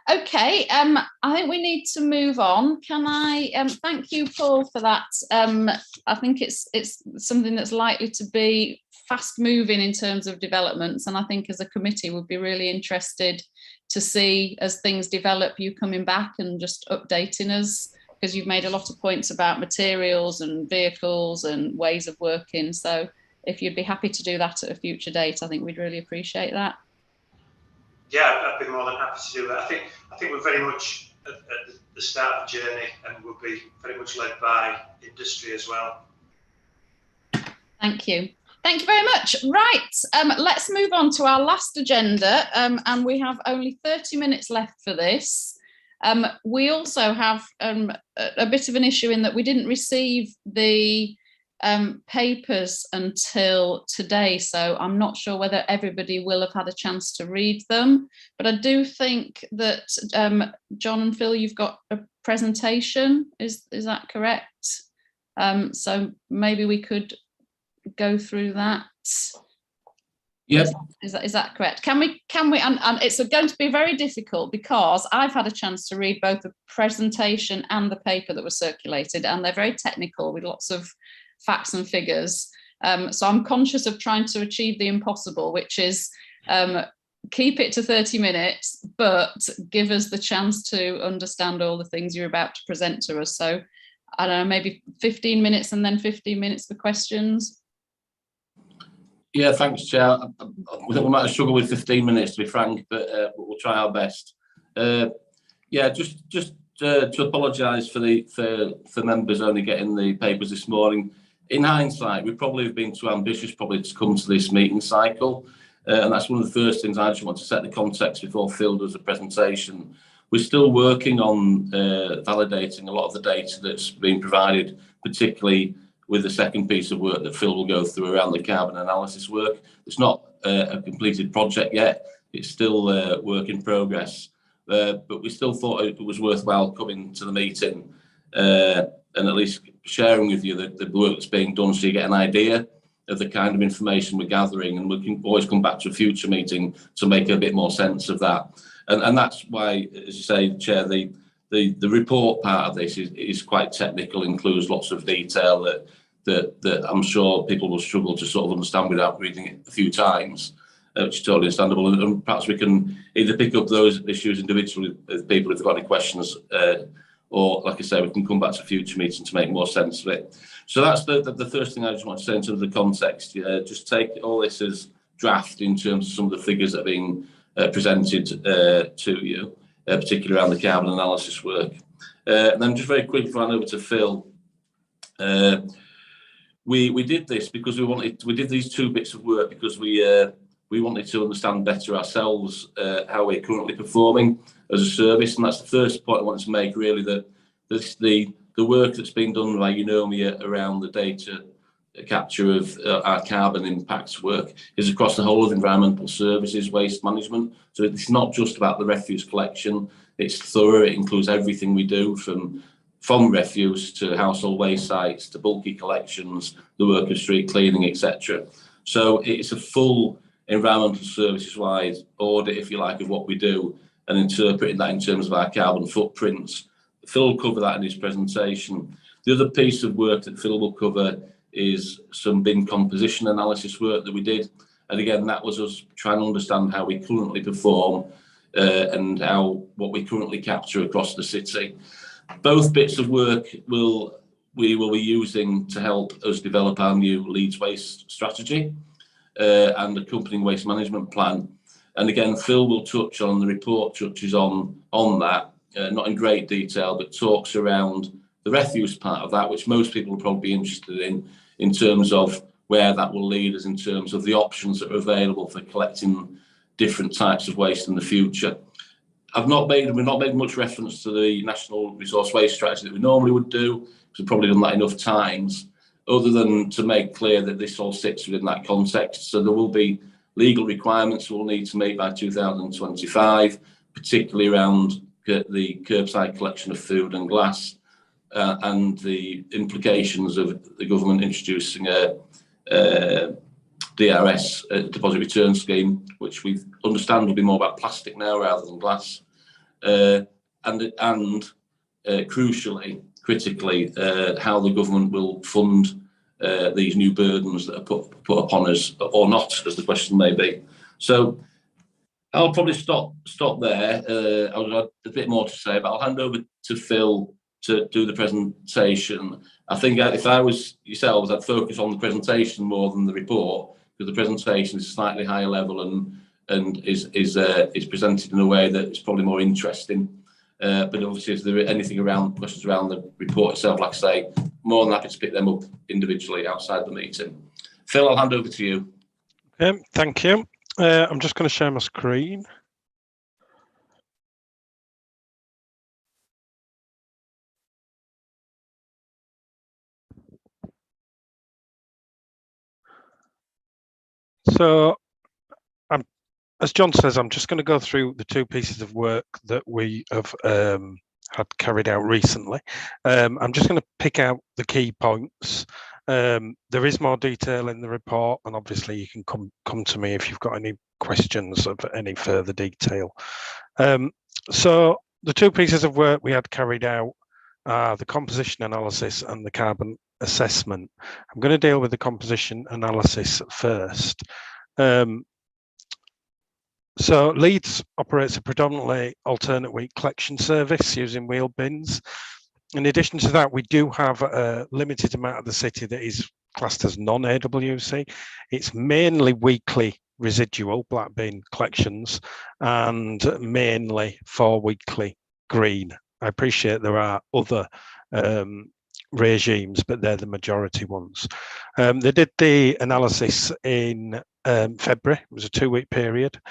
Okay, I think we need to move on. Can I thank you, Paul, for that. I think it's something that's likely to be fast moving in terms of developments, and I think as a committee we'd be really interested to see, as things develop, you coming back and just updating us, because you've made a lot of points about materials and vehicles and ways of working. So if you'd be happy to do that at a future date, I think we'd really appreciate that. Yeah, I'd be more than happy to do that. I think we're very much at the start of the journey, and we'll be very much led by industry as well. Thank you. Thank you very much. Right, let's move on to our last agenda, and we have only 30 minutes left for this. We also have a bit of an issue in that we didn't receive the papers until today, so I'm not sure whether everybody will have had a chance to read them, but I do think that John and Phil, you've got a presentation, is that correct? So maybe we could go through that. Yes. Is that correct? Can we and it's going to be very difficult because I've had a chance to read both the presentation and the paper that was circulated, and they're very technical with lots of facts and figures. So I'm conscious of trying to achieve the impossible, which is keep it to 30 minutes, but give us the chance to understand all the things you're about to present to us. So I don't know, maybe 15 minutes and then 15 minutes for questions. Yeah, thanks, Chair. I think we might struggle with 15 minutes, to be frank, but we'll try our best. Yeah, just to apologise for members only getting the papers this morning. In hindsight, we probably have been too ambitious probably to come to this meeting cycle, and that's one of the first things I just want to set the context before Phil does the presentation. We're still working on validating a lot of the data that's been provided, particularly with the second piece of work that Phil will go through around the carbon analysis work. It's not a completed project yet. It's still work in progress. But we still thought it was worthwhile coming to the meeting and at least sharing with you the work that's being done, so you get an idea of the kind of information we're gathering, and we can always come back to a future meeting to make a bit more sense of that. And that's why, as you say, Chair, the report part of this is quite technical, includes lots of detail that I'm sure people will struggle to sort of understand without reading it a few times, which is totally understandable. And perhaps we can either pick up those issues individually with people if they've got any questions, or, like I say, we can come back to a future meeting to make more sense of it. So that's the first thing I just want to say in terms of the context. Just take all this as draft in terms of some of the figures that are being presented to you, particularly around the carbon analysis work. And then just very quickly, before I hand over to Phil, we did this because we did these two bits of work because we wanted to understand better ourselves how we're currently performing as a service, and that's the first point I wanted to make, really, that the work that's been done by Eunomia around the data capture of our carbon impacts work is across the whole of environmental services, waste management. So it's not just about the refuse collection, it's thorough, it includes everything we do from refuse to household waste sites to bulky collections, the work of street cleaning, etc. So it's a full environmental services-wide audit, if you like, of what we do and interpreting that in terms of our carbon footprints. Phil will cover that in his presentation. The other piece of work that Phil will cover is some bin composition analysis work that we did. And again, that was us trying to understand how we currently perform and what we currently capture across the city. Both bits of work we will be using to help us develop our new Leeds waste strategy and accompanying waste management plan. And again, Phil will touch on the report, touches on that, not in great detail, but talks around the refuse part of that, which most people will probably be interested in terms of where that will lead us, in terms of the options that are available for collecting different types of waste in the future. We've not made much reference to the National Resource Waste Strategy that we normally would do, because we've probably done that enough times, other than to make clear that this all sits within that context. So there will be legal requirements we'll need to make by 2025, particularly around the curbside collection of food and glass, and the implications of the government introducing a DRS, a deposit return scheme, which we understand will be more about plastic now rather than glass, and critically, how the government will fund these new burdens that are put upon us, or not, as the question may be. So I'll probably stop there. I've got a bit more to say, but I'll hand over to Phil to do the presentation. I think if I was yourselves, I'd focus on the presentation more than the report, because the presentation is slightly higher level and is presented in a way that is probably more interesting. But obviously, if there are anything questions around the report itself, like I say, more than happy to pick them up individually outside the meeting. Phil, I'll hand over to you. Thank you. I'm just going to share my screen. So, as John says, I'm just going to go through the two pieces of work that we have had carried out recently. I'm just going to pick out the key points. There is more detail in the report, and obviously you can come to me if you've got any questions of any further detail. So the two pieces of work we had carried out are the composition analysis and the carbon assessment. I'm going to deal with the composition analysis first. So Leeds operates a predominantly alternate week collection service using wheel bins. In addition to that, we do have a limited amount of the city that is classed as non-AWC. It's mainly weekly residual black bin collections and mainly 4 weekly green. I appreciate there are other regimes, but they're the majority ones. They did the analysis in February. It was a 2-week period.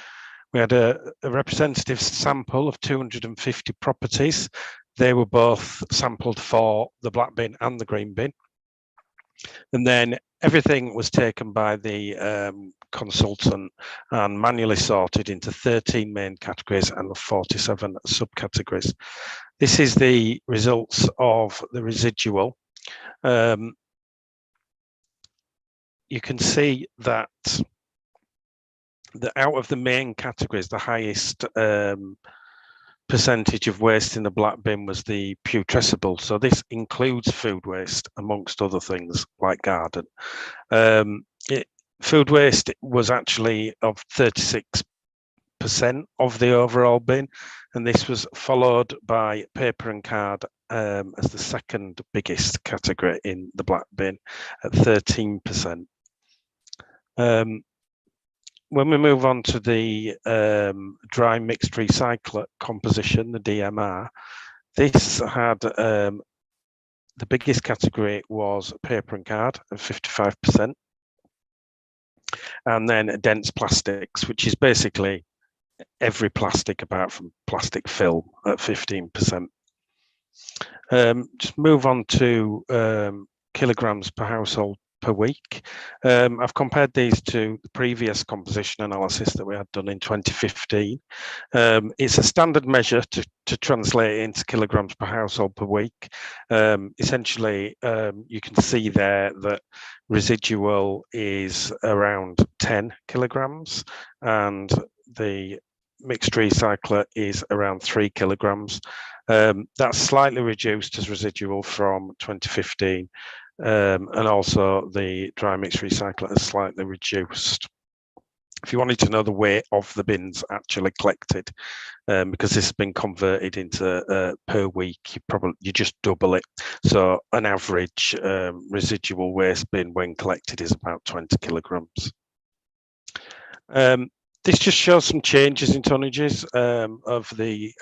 We had a representative sample of 250 properties. They were both sampled for the black bin and the green bin. And then everything was taken by the consultant and manually sorted into 13 main categories and 47 subcategories. This is the results of the residual. You can see that out of the main categories, the highest percentage of waste in the black bin was the putrescible. So this includes food waste, amongst other things like garden. Food waste was actually of 36% of the overall bin, and this was followed by paper and card as the second biggest category in the black bin at 13%. When we move on to the dry mixed recycler composition, the DMR, this had the biggest category was paper and card at 55%, and then dense plastics, which is basically every plastic apart from plastic film at 15%. Just move on to kilograms per household per week. I've compared these to the previous composition analysis that we had done in 2015. It's a standard measure to translate into kilograms per household per week. Essentially, you can see there that residual is around 10 kilograms and the mixed recycler is around 3 kilograms. That's slightly reduced as residual from 2015. And also the dry mixed recycler is slightly reduced. If you wanted to know the weight of the bins actually collected, because this has been converted into per week, you just double it. So an average residual waste bin when collected is about 20 kilograms. This just shows some changes in tonnages of the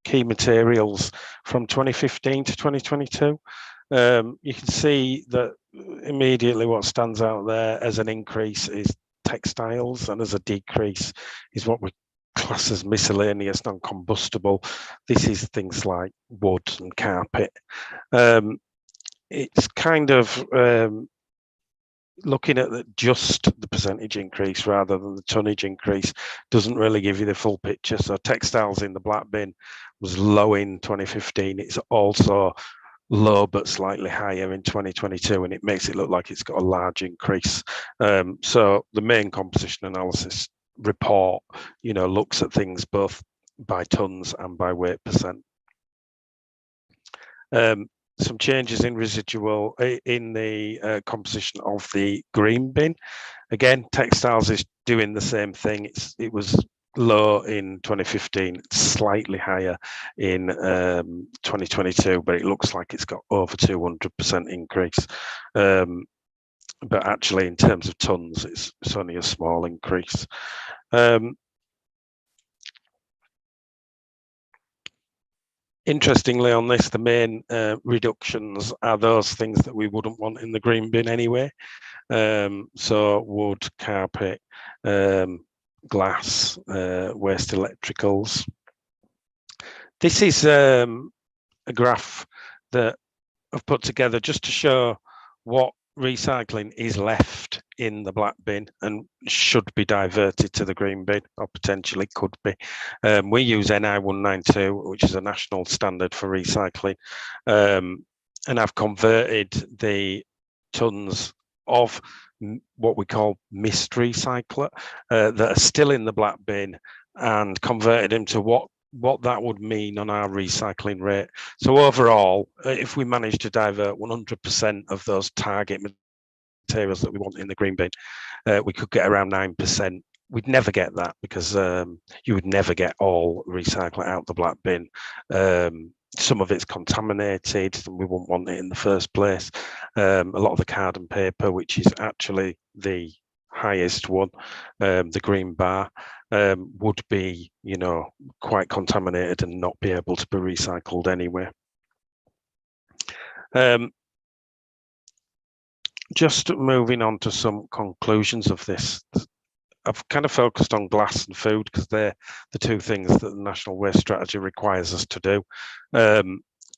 key materials from 2015 to 2022. You can see that immediately what stands out there as an increase is textiles, and as a decrease is what we class as miscellaneous non-combustible. This is things like wood and carpet. It's kind of looking at just the percentage increase rather than the tonnage increase doesn't really give you the full picture. So textiles in the black bin was low in 2015. It's also low but slightly higher in 2022, and it makes it look like it's got a large increase. So the main composition analysis report, looks at things both by tons and by weight percent. Some changes in residual in the composition of the green bin. Again, textiles is doing the same thing. It was low in 2015, slightly higher in 2022, but it looks like it's got over 200% increase. But actually, in terms of tons, it's only a small increase. Interestingly on this, the main reductions are those things that we wouldn't want in the green bin anyway. So wood, carpet, glass, waste electricals. This is a graph that I've put together just to show what recycling is left in the black bin and should be diverted to the green bin, or potentially could be. We use NI 192, which is a national standard for recycling, and I've converted the tons of what we call mist recycler that are still in the black bin and converted them to what that would mean on our recycling rate. So overall, if we manage to divert 100% of those target materials that we want in the green bin, we could get around 9%. We'd never get that because you would never get all recycling out the black bin. Some of it's contaminated and we wouldn't want it in the first place. A lot of the card and paper, which is actually the highest one, the green bar, would be, quite contaminated and not be able to be recycled anyway. Just moving on to some conclusions of this. I've kind of focused on glass and food because they're the two things that the National Waste Strategy requires us to do.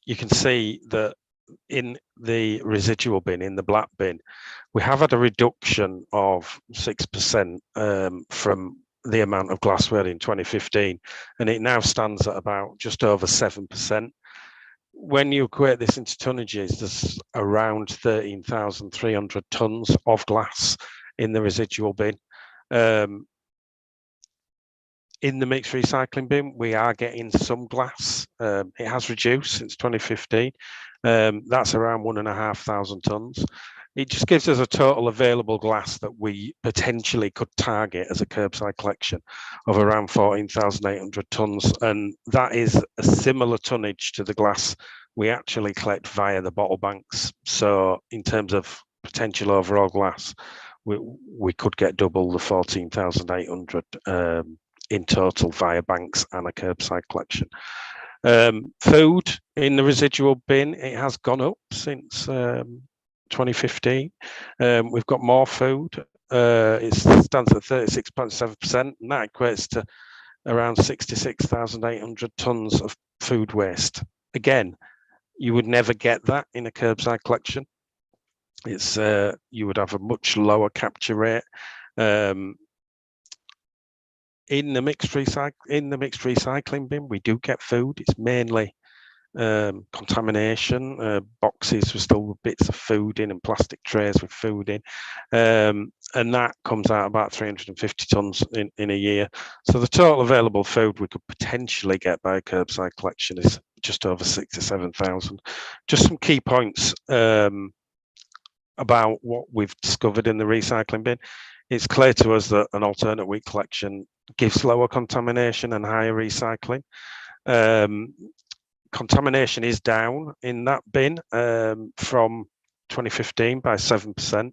You can see that in the residual bin, in the black bin, we have had a reduction of 6% from the amount of glassware in 2015, and it now stands at about just over 7%. When you equate this into tonnages, there's around 13,300 tonnes of glass in the residual bin. In the mixed recycling bin, we are getting some glass. It has reduced since 2015. That's around 1,500 tonnes. It just gives us a total available glass that we potentially could target as a curbside collection of around 14,800 tonnes. And that is a similar tonnage to the glass we actually collect via the bottle banks. So in terms of potential overall glass, we could get double the 14,800 in total via banks and a curbside collection. Food in the residual bin, it has gone up since 2015. We've got more food. It stands at 36.7%, and that equates to around 66,800 tonnes of food waste. Again, you would never get that in a curbside collection. It's you would have a much lower capture rate. In the mixed recycling bin, we do get food. It's mainly contamination, boxes with still bits of food in and plastic trays with food in, and that comes out about 350 tonnes in a year. So the total available food we could potentially get by a curbside collection is just over 67,000. Just some key points about what we've discovered in the recycling bin. It's clear to us that an alternate week collection gives lower contamination and higher recycling. Contamination is down in that bin from 2015 by 7%.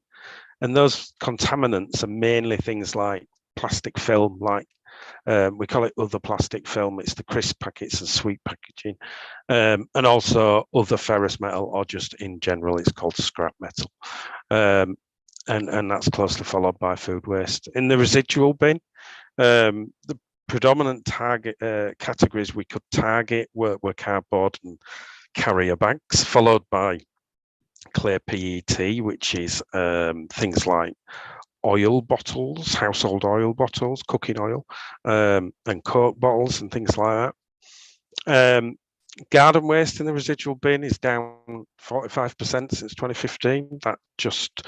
And those contaminants are mainly things like plastic film, like we call it other plastic film. It's the crisp packets and sweet packaging, and also other ferrous metal, or just in general, it's called scrap metal. And that's closely followed by food waste. In the residual bin, the predominant target categories we could target were cardboard and carrier bags, followed by clear PET, which is things like oil bottles, household oil bottles, cooking oil, and Coke bottles and things like that. Garden waste in the residual bin is down 45% since 2015. That just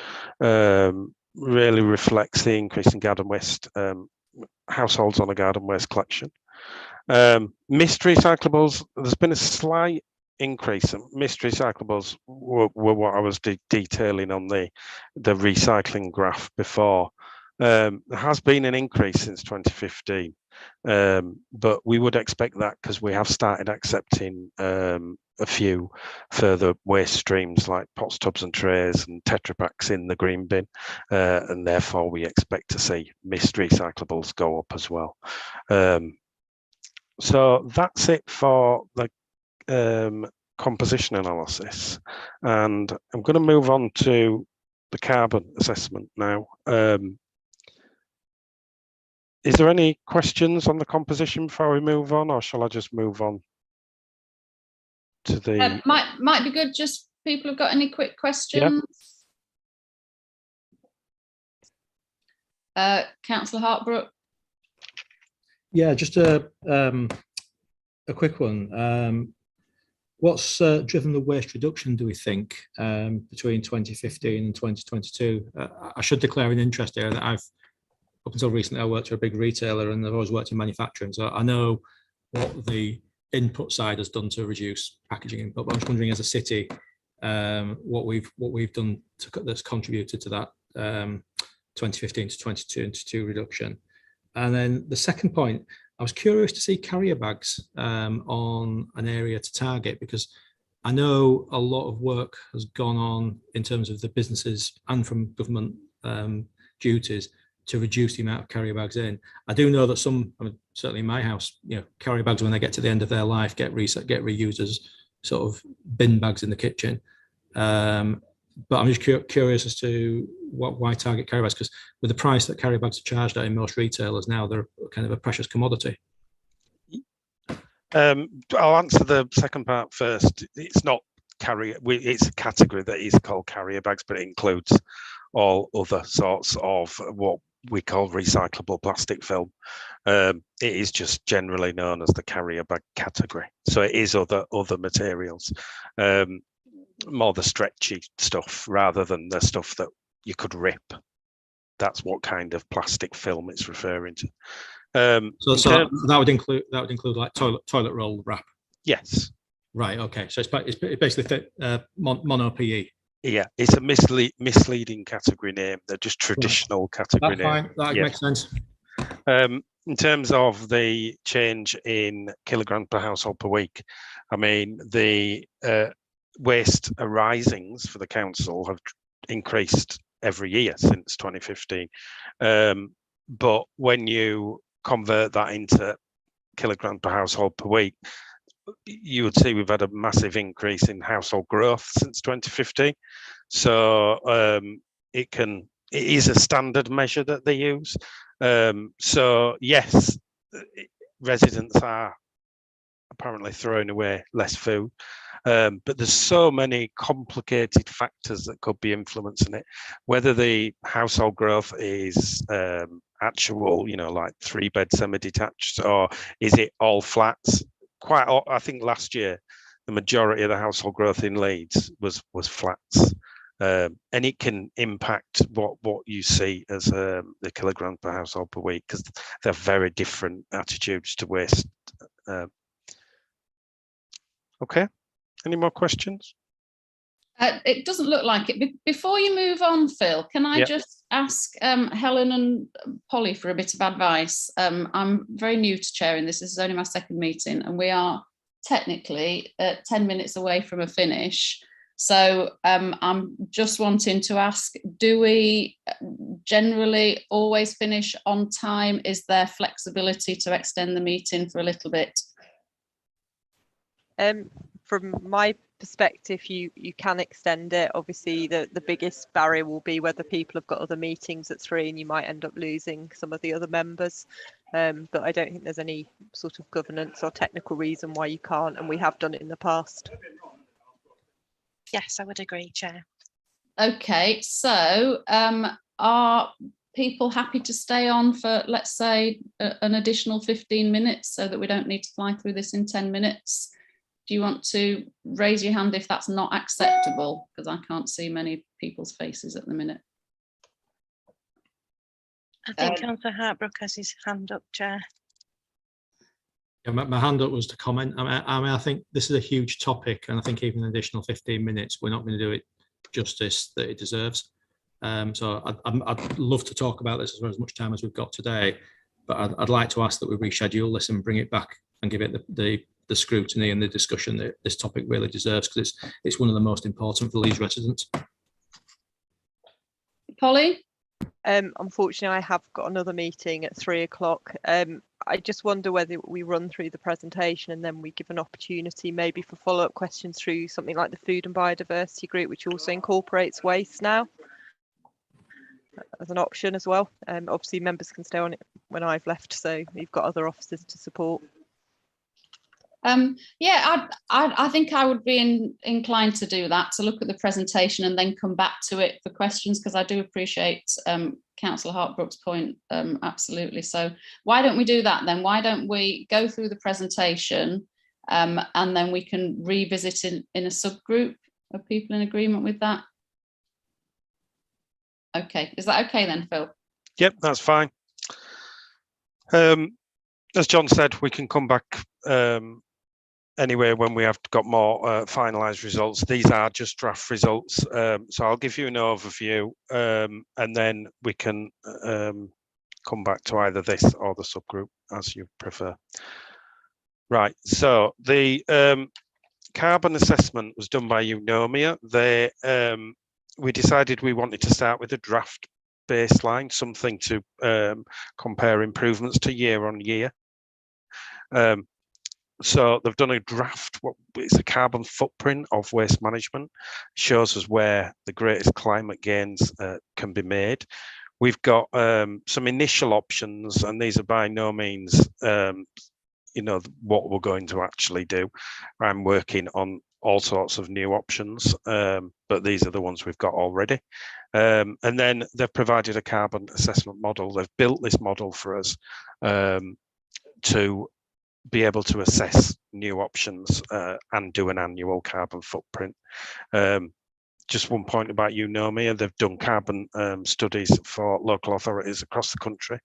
really reflects the increase in garden waste households on a garden waste collection. Mixed recyclables, there's been a slight increase. Mixed recyclables were what I was detailing on the recycling graph before. There has been an increase since 2015, but we would expect that because we have started accepting a few further waste streams like pots, tubs and trays and Tetra Paks in the green bin, and therefore we expect to see mixed recyclables go up as well. So that's it for the composition analysis, and I'm going to move on to the carbon assessment now. Is there any questions on the composition before we move on, or shall I just move on to the... might be good, just people have got any quick questions? Yeah. Councillor Hartbrook. Yeah, just a quick one. What's driven the waste reduction, do we think, between 2015 and 2022? I should declare an interest here that up until recently, I worked for a big retailer and I've always worked in manufacturing. So I know what the input side has done to reduce packaging input, but I'm just wondering as a city, what we've done that's contributed to that 2015 to 2022 reduction. And then the second point, I was curious to see carrier bags on an area to target, because I know a lot of work has gone on in terms of the businesses and from government duties to reduce the amount of carrier bags in. I do know that some, I mean, certainly in my house, carrier bags when they get to the end of their life get reused as sort of bin bags in the kitchen. But I'm just curious as to why target carrier bags, because with the price that carrier bags are charged at in most retailers now, they're kind of a precious commodity. I'll answer the second part first. It's not it's a category that is called carrier bags, but it includes all other sorts of what we call recyclable plastic film. It is just generally known as the carrier bag category. So it is other materials, more the stretchy stuff rather than the stuff that you could rip. That's what kind of plastic film it's referring to. So that would include like toilet roll wrap. Yes. Right. Okay. So it's basically mono PE. Yeah, it's a misleading category name. They're just traditional category That's fine. names. That makes sense. In terms of the change in kilograms per household per week, I mean, the waste arisings for the council have increased every year since 2015. But when you convert that into kilograms per household per week, you would see we've had a massive increase in household growth since 2015. So it is a standard measure that they use. So yes, residents are apparently throwing away less food, but there's so many complicated factors that could be influencing it. Whether the household growth is actual, like 3-bed semi-detached, or is it all flats? I think last year the majority of the household growth in Leeds was flats, and it can impact what you see as the kilograms per household per week, because they're very different attitudes to waste. Okay, any more questions? It doesn't look like it. Before you move on, Phil, can I just ask Helen and Polly for a bit of advice? I'm very new to chairing this. This is only my second meeting, and we are technically 10 minutes away from a finish. So I'm just wanting to ask, do we generally always finish on time? Is there flexibility to extend the meeting for a little bit? From my perspective, you can extend it. Obviously, the biggest barrier will be whether people have got other meetings at 3 and you might end up losing some of the other members. But I don't think there's any sort of governance or technical reason why you can't, and we have done it in the past. Yes, I would agree, Chair. Okay, so are people happy to stay on for, let's say, an additional 15 minutes so that we don't need to fly through this in 10 minutes? Do you want to raise your hand if that's not acceptable? Because I can't see many people's faces at the minute. I think Councillor Hartbrook has his hand up, Chair. Yeah, my hand up was to comment. I mean, I think this is a huge topic, and I think even an additional 15 minutes, we're not going to do it justice that it deserves. So I'd love to talk about this for as much time as we've got today, but I'd like to ask that we reschedule this and bring it back and give it the scrutiny and the discussion that this topic really deserves, because it's one of the most important for Leeds residents. Polly? Unfortunately, I have got another meeting at 3 o'clock. I just wonder whether we run through the presentation and then we give an opportunity maybe for follow-up questions through something like the Food and Biodiversity Group, which also incorporates waste now as an option as well. Obviously, members can stay on it when I've left, so you've got other officers to support. Yeah, I think I would be inclined to do that, to look at the presentation and then come back to it for questions, because I do appreciate Councillor Hartbrook's point, absolutely. So why don't we do that then? Why don't we go through the presentation and then we can revisit in a subgroup? Are people in agreement with that? Okay, is that okay then, Phil? Yep, that's fine. As John said, we can come back anyway when we have got more finalised results. These are just draft results, so I'll give you an overview and then we can come back to either this or the subgroup as you prefer. Right, so the carbon assessment was done by Eunomia. We decided we wanted to start with a draft baseline, something to compare improvements to year on year. So they've done a draft, it's a carbon footprint of waste management, shows us where the greatest climate gains can be made. We've got some initial options, and these are by no means what we're going to actually do. I'm working on all sorts of new options, but these are the ones we've got already. And then they've provided a carbon assessment model. They've built this model for us to be able to assess new options and do an annual carbon footprint. Just one point about UNOMIA, they've done carbon studies for local authorities across the country.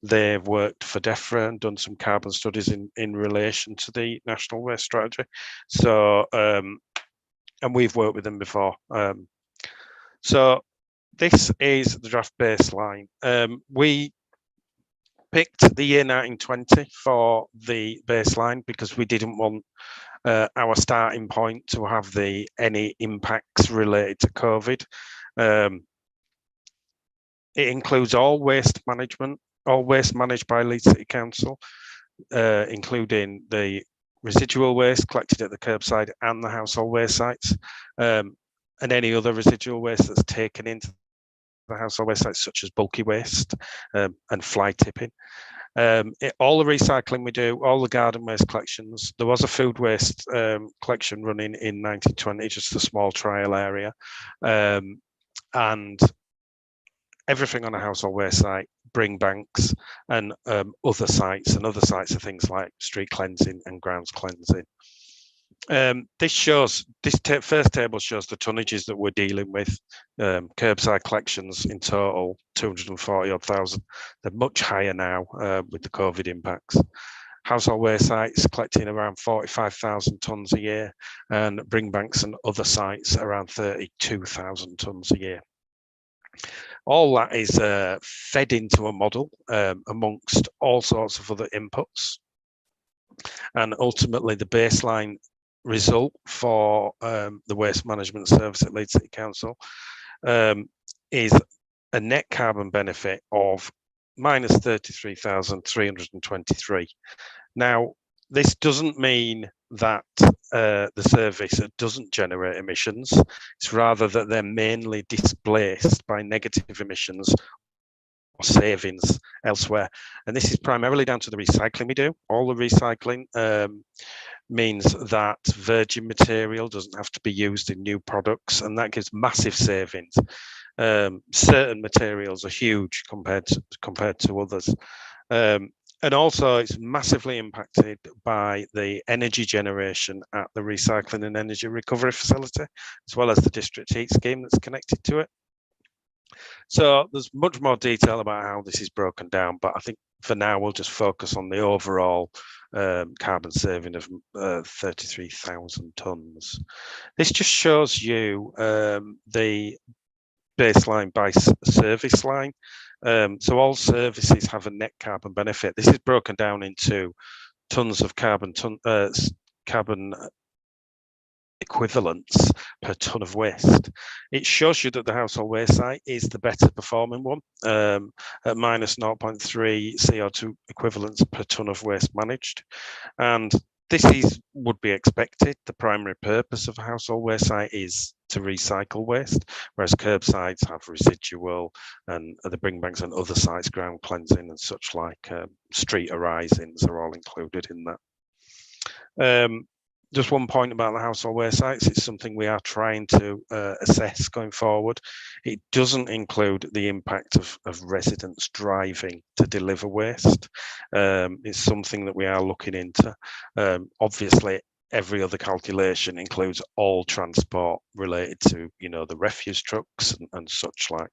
They've worked for DEFRA and done some carbon studies in relation to the National Waste Strategy. So, and we've worked with them before. So this is the draft baseline. We picked the year 1920 for the baseline because we didn't want our starting point to have any impacts related to COVID. It includes all waste management, all waste managed by Leeds City Council, including the residual waste collected at the curbside and the household waste sites, and any other residual waste that's taken into the household waste sites, such as bulky waste and fly tipping. All the recycling we do, all the garden waste collections. There was a food waste collection running in 1920, just a small trial area, and everything on a household waste site, bring banks, and other sites. And other sites are things like street cleansing and grounds cleansing. This first table shows the tonnages that we're dealing with. Curbside collections in total, 240 odd thousand. They're much higher now with the COVID impacts. Household waste sites collecting around 45,000 tonnes a year, and bring banks and other sites around 32,000 tonnes a year. All that is fed into a model amongst all sorts of other inputs. And ultimately the baseline result for the waste management service at Leeds City Council is a net carbon benefit of minus 33,323. Now, this doesn't mean that the service doesn't generate emissions. It's rather that they're mainly displaced by negative emissions or savings elsewhere. And this is primarily down to the recycling we do. All the recycling means that virgin material doesn't have to be used in new products, and that gives massive savings. Certain materials are huge compared to others. And also it's massively impacted by the energy generation at the recycling and energy recovery facility, as well as the district heat scheme that's connected to it. So there's much more detail about how this is broken down, but I think for now we'll just focus on the overall carbon saving of 33,000 tonnes. This just shows you the baseline by service line. So all services have a net carbon benefit. This is broken down into tonnes of carbon equivalents per tonne of waste. It shows you that the household waste site is the better performing one at minus 0.3 CO2 equivalents per tonne of waste managed. And this would be expected. The primary purpose of a household waste site is to recycle waste, whereas curbsides have residual, and the bring banks and other sites, ground cleansing and such like, street arisings are all included in that. Just one point about the household waste sites, it's something we are trying to assess going forward. It doesn't include the impact of residents driving to deliver waste. It's something that we are looking into. Obviously, every other calculation includes all transport related to, the refuse trucks and such like.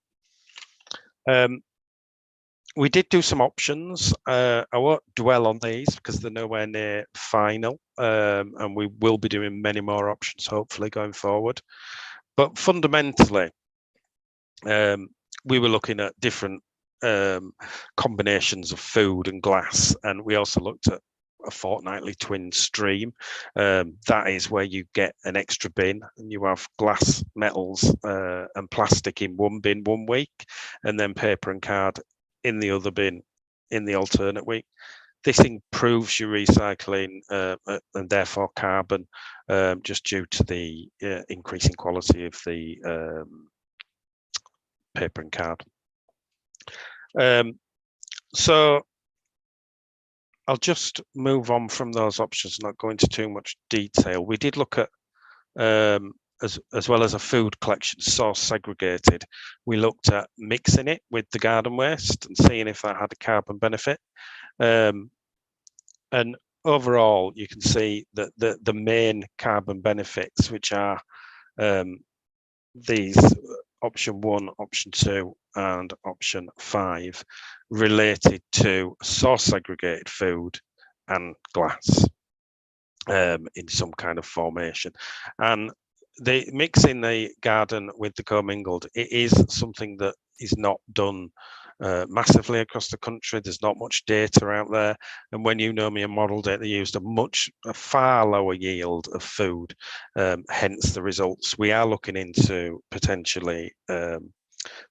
We did do some options. I won't dwell on these because they're nowhere near final, and we will be doing many more options hopefully going forward. But fundamentally, we were looking at different combinations of food and glass, and we also looked at a fortnightly twin stream. That is where you get an extra bin and you have glass, metals and plastic in one bin 1 week, and then paper and card in the other bin in the alternate week. This improves your recycling and therefore carbon, just due to the increasing quality of the paper and card. So I'll just move on from those options, not go into too much detail. We did look at, as well as a food collection source segregated, we looked at mixing it with the garden waste and seeing if that had a carbon benefit. And overall, you can see that the main carbon benefits, which are these option 1, option 2, and option 5, related to source segregated food and glass in some kind of formation. And the mixing the garden with the commingled, it is something that is not done massively across the country. There's not much data out there, and when Eunomia modelled it, they used a far lower yield of food, hence the results. We are looking into potentially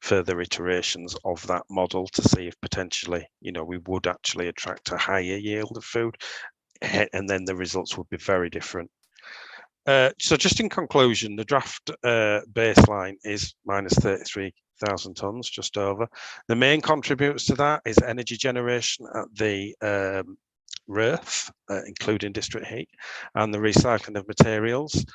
further iterations of that model to see if potentially, we would actually attract a higher yield of food, and then the results would be very different. So just in conclusion, the draft baseline is minus 33,000 tonnes, just over. The main contributors to that is energy generation at the RERF, including district heat, and the recycling of materials.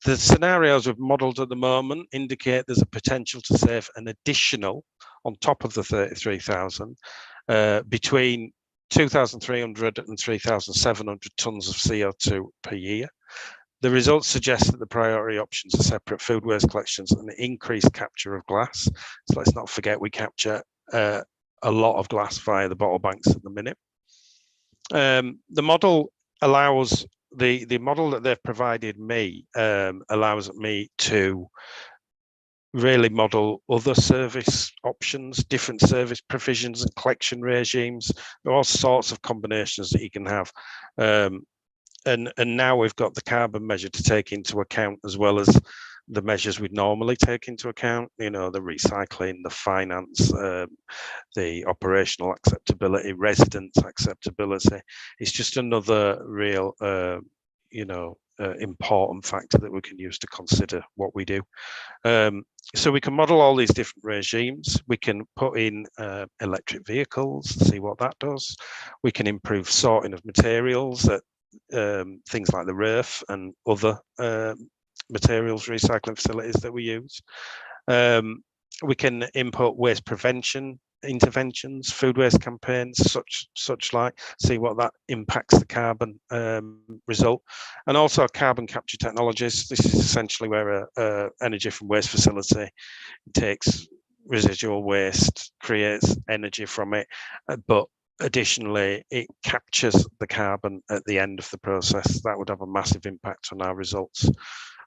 The scenarios we've modelled at the moment indicate there's a potential to save an additional, on top of the 33,000, between 2,300 and 3,700 tonnes of CO2 per year. The results suggest that the priority options are separate food waste collections and increased capture of glass. So let's not forget we capture a lot of glass via the bottle banks at the minute. The model allows, the model that they've provided me allows me to really model other service options, different service provisions and collection regimes. There are all sorts of combinations that you can have. And now we've got the carbon measure to take into account, as well as the measures we'd normally take into account, the recycling, the finance, the operational acceptability, residents' acceptability. It's just another real, important factor that we can use to consider what we do. So we can model all these different regimes. We can put in electric vehicles, see what that does. We can improve sorting of materials at things like the RERF and other materials recycling facilities that we use. We can input waste prevention interventions, food waste campaigns, such like, see what that impacts the carbon result, and also carbon capture technologies. This is essentially where a energy from waste facility takes residual waste, creates energy from it, but additionally, it captures the carbon at the end of the process. That would have a massive impact on our results.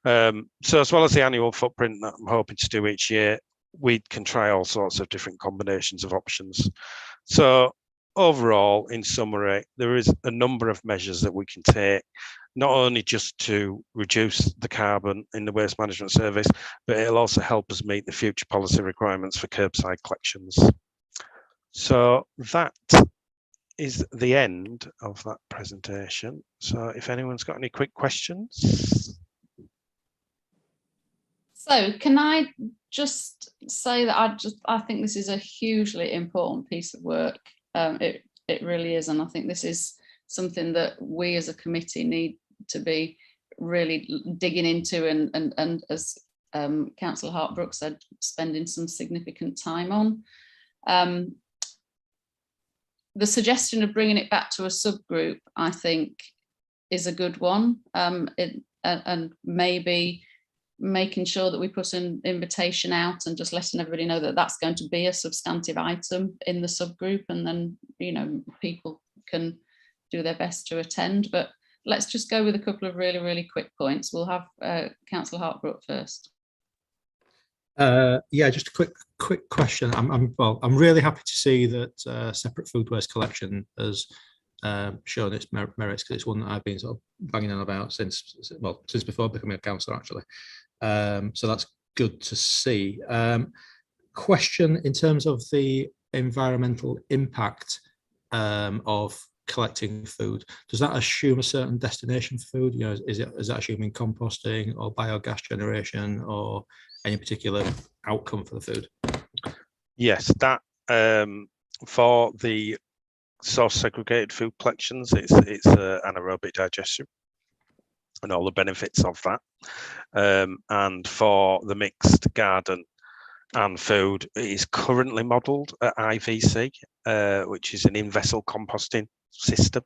So as well as the annual footprint that I'm hoping to do each year, we can try all sorts of different combinations of options. So overall, in summary, there is a number of measures that we can take, not only just to reduce the carbon in the waste management service, but it'll also help us meet the future policy requirements for curbside collections. So that is the end of that presentation. So if anyone's got any quick questions. So can I just say that I think this is a hugely important piece of work. It really is, and I think this is something that we as a committee need to be really digging into, and as Councillor Hart-Brooke said, spending some significant time on. The suggestion of bringing it back to a subgroup, I think, is a good one, and maybe making sure that we put an invitation out and just letting everybody know that that's going to be a substantive item in the subgroup, and then people can do their best to attend. But let's just go with a couple of really quick points. We'll have Councillor Hart-Brooke first. Yeah, just a quick question. I'm really happy to see that separate food waste collection has shown its merits, because it's one that I've been sort of banging on about since before becoming a councillor, actually. So that's good to see. Question in terms of the environmental impact of collecting food, does that assume a certain destination for food? Is that assuming composting or biogas generation or any particular outcome for the food? Yes, that for the source segregated food collections. It's anaerobic digestion and all the benefits of that. And for the mixed garden and food, it is currently modelled at IVC, which is an in-vessel composting system.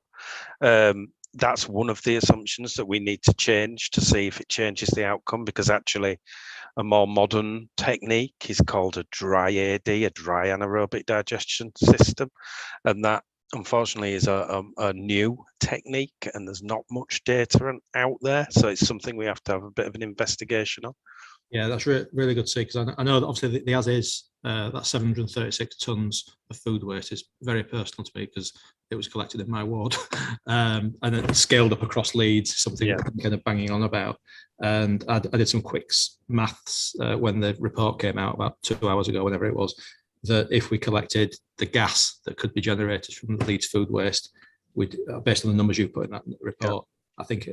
That's one of the assumptions that we need to change to see if it changes the outcome, because actually a more modern technique is called a dry AD, a dry anaerobic digestion system. And that unfortunately is a new technique, and there's not much data out there. So it's something we have to have a bit of an investigation on. Yeah, that's really good to see, because I know that obviously the as is, that 736 tonnes of food waste is very personal to me, because it was collected in my ward, and it scaled up across Leeds, something I'm kind of banging on about. And I did some quick maths when the report came out about 2 hours ago, whenever it was, that if we collected the gas that could be generated from the Leeds food waste, based on the numbers you put in that report, I think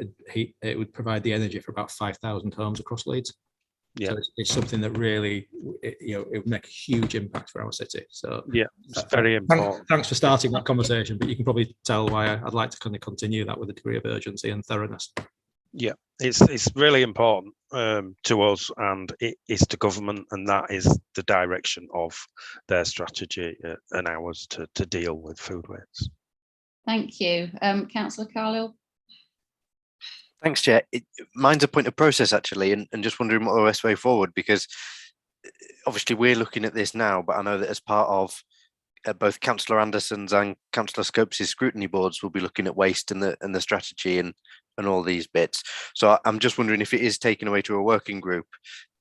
it would provide the energy for about 5,000 homes across Leeds. Yeah, so it's something that really, it would make a huge impact for our city. So yeah, it's very important. Thanks for starting that conversation, but you can probably tell why I'd like to kind of continue that with a degree of urgency and thoroughness. Yeah, it's really important to us, and it is to government, and that is the direction of their strategy and ours to deal with food waste. Thank you. Councillor Carlisle. Thanks, Chair. Mine's a point of process, actually, and just wondering what the best way forward, because obviously we're looking at this now, but I know that as part of both Councillor Anderson's and Councillor Scopes' scrutiny boards, will be looking at waste and the strategy and all these bits. So I'm just wondering if it is taken away to a working group.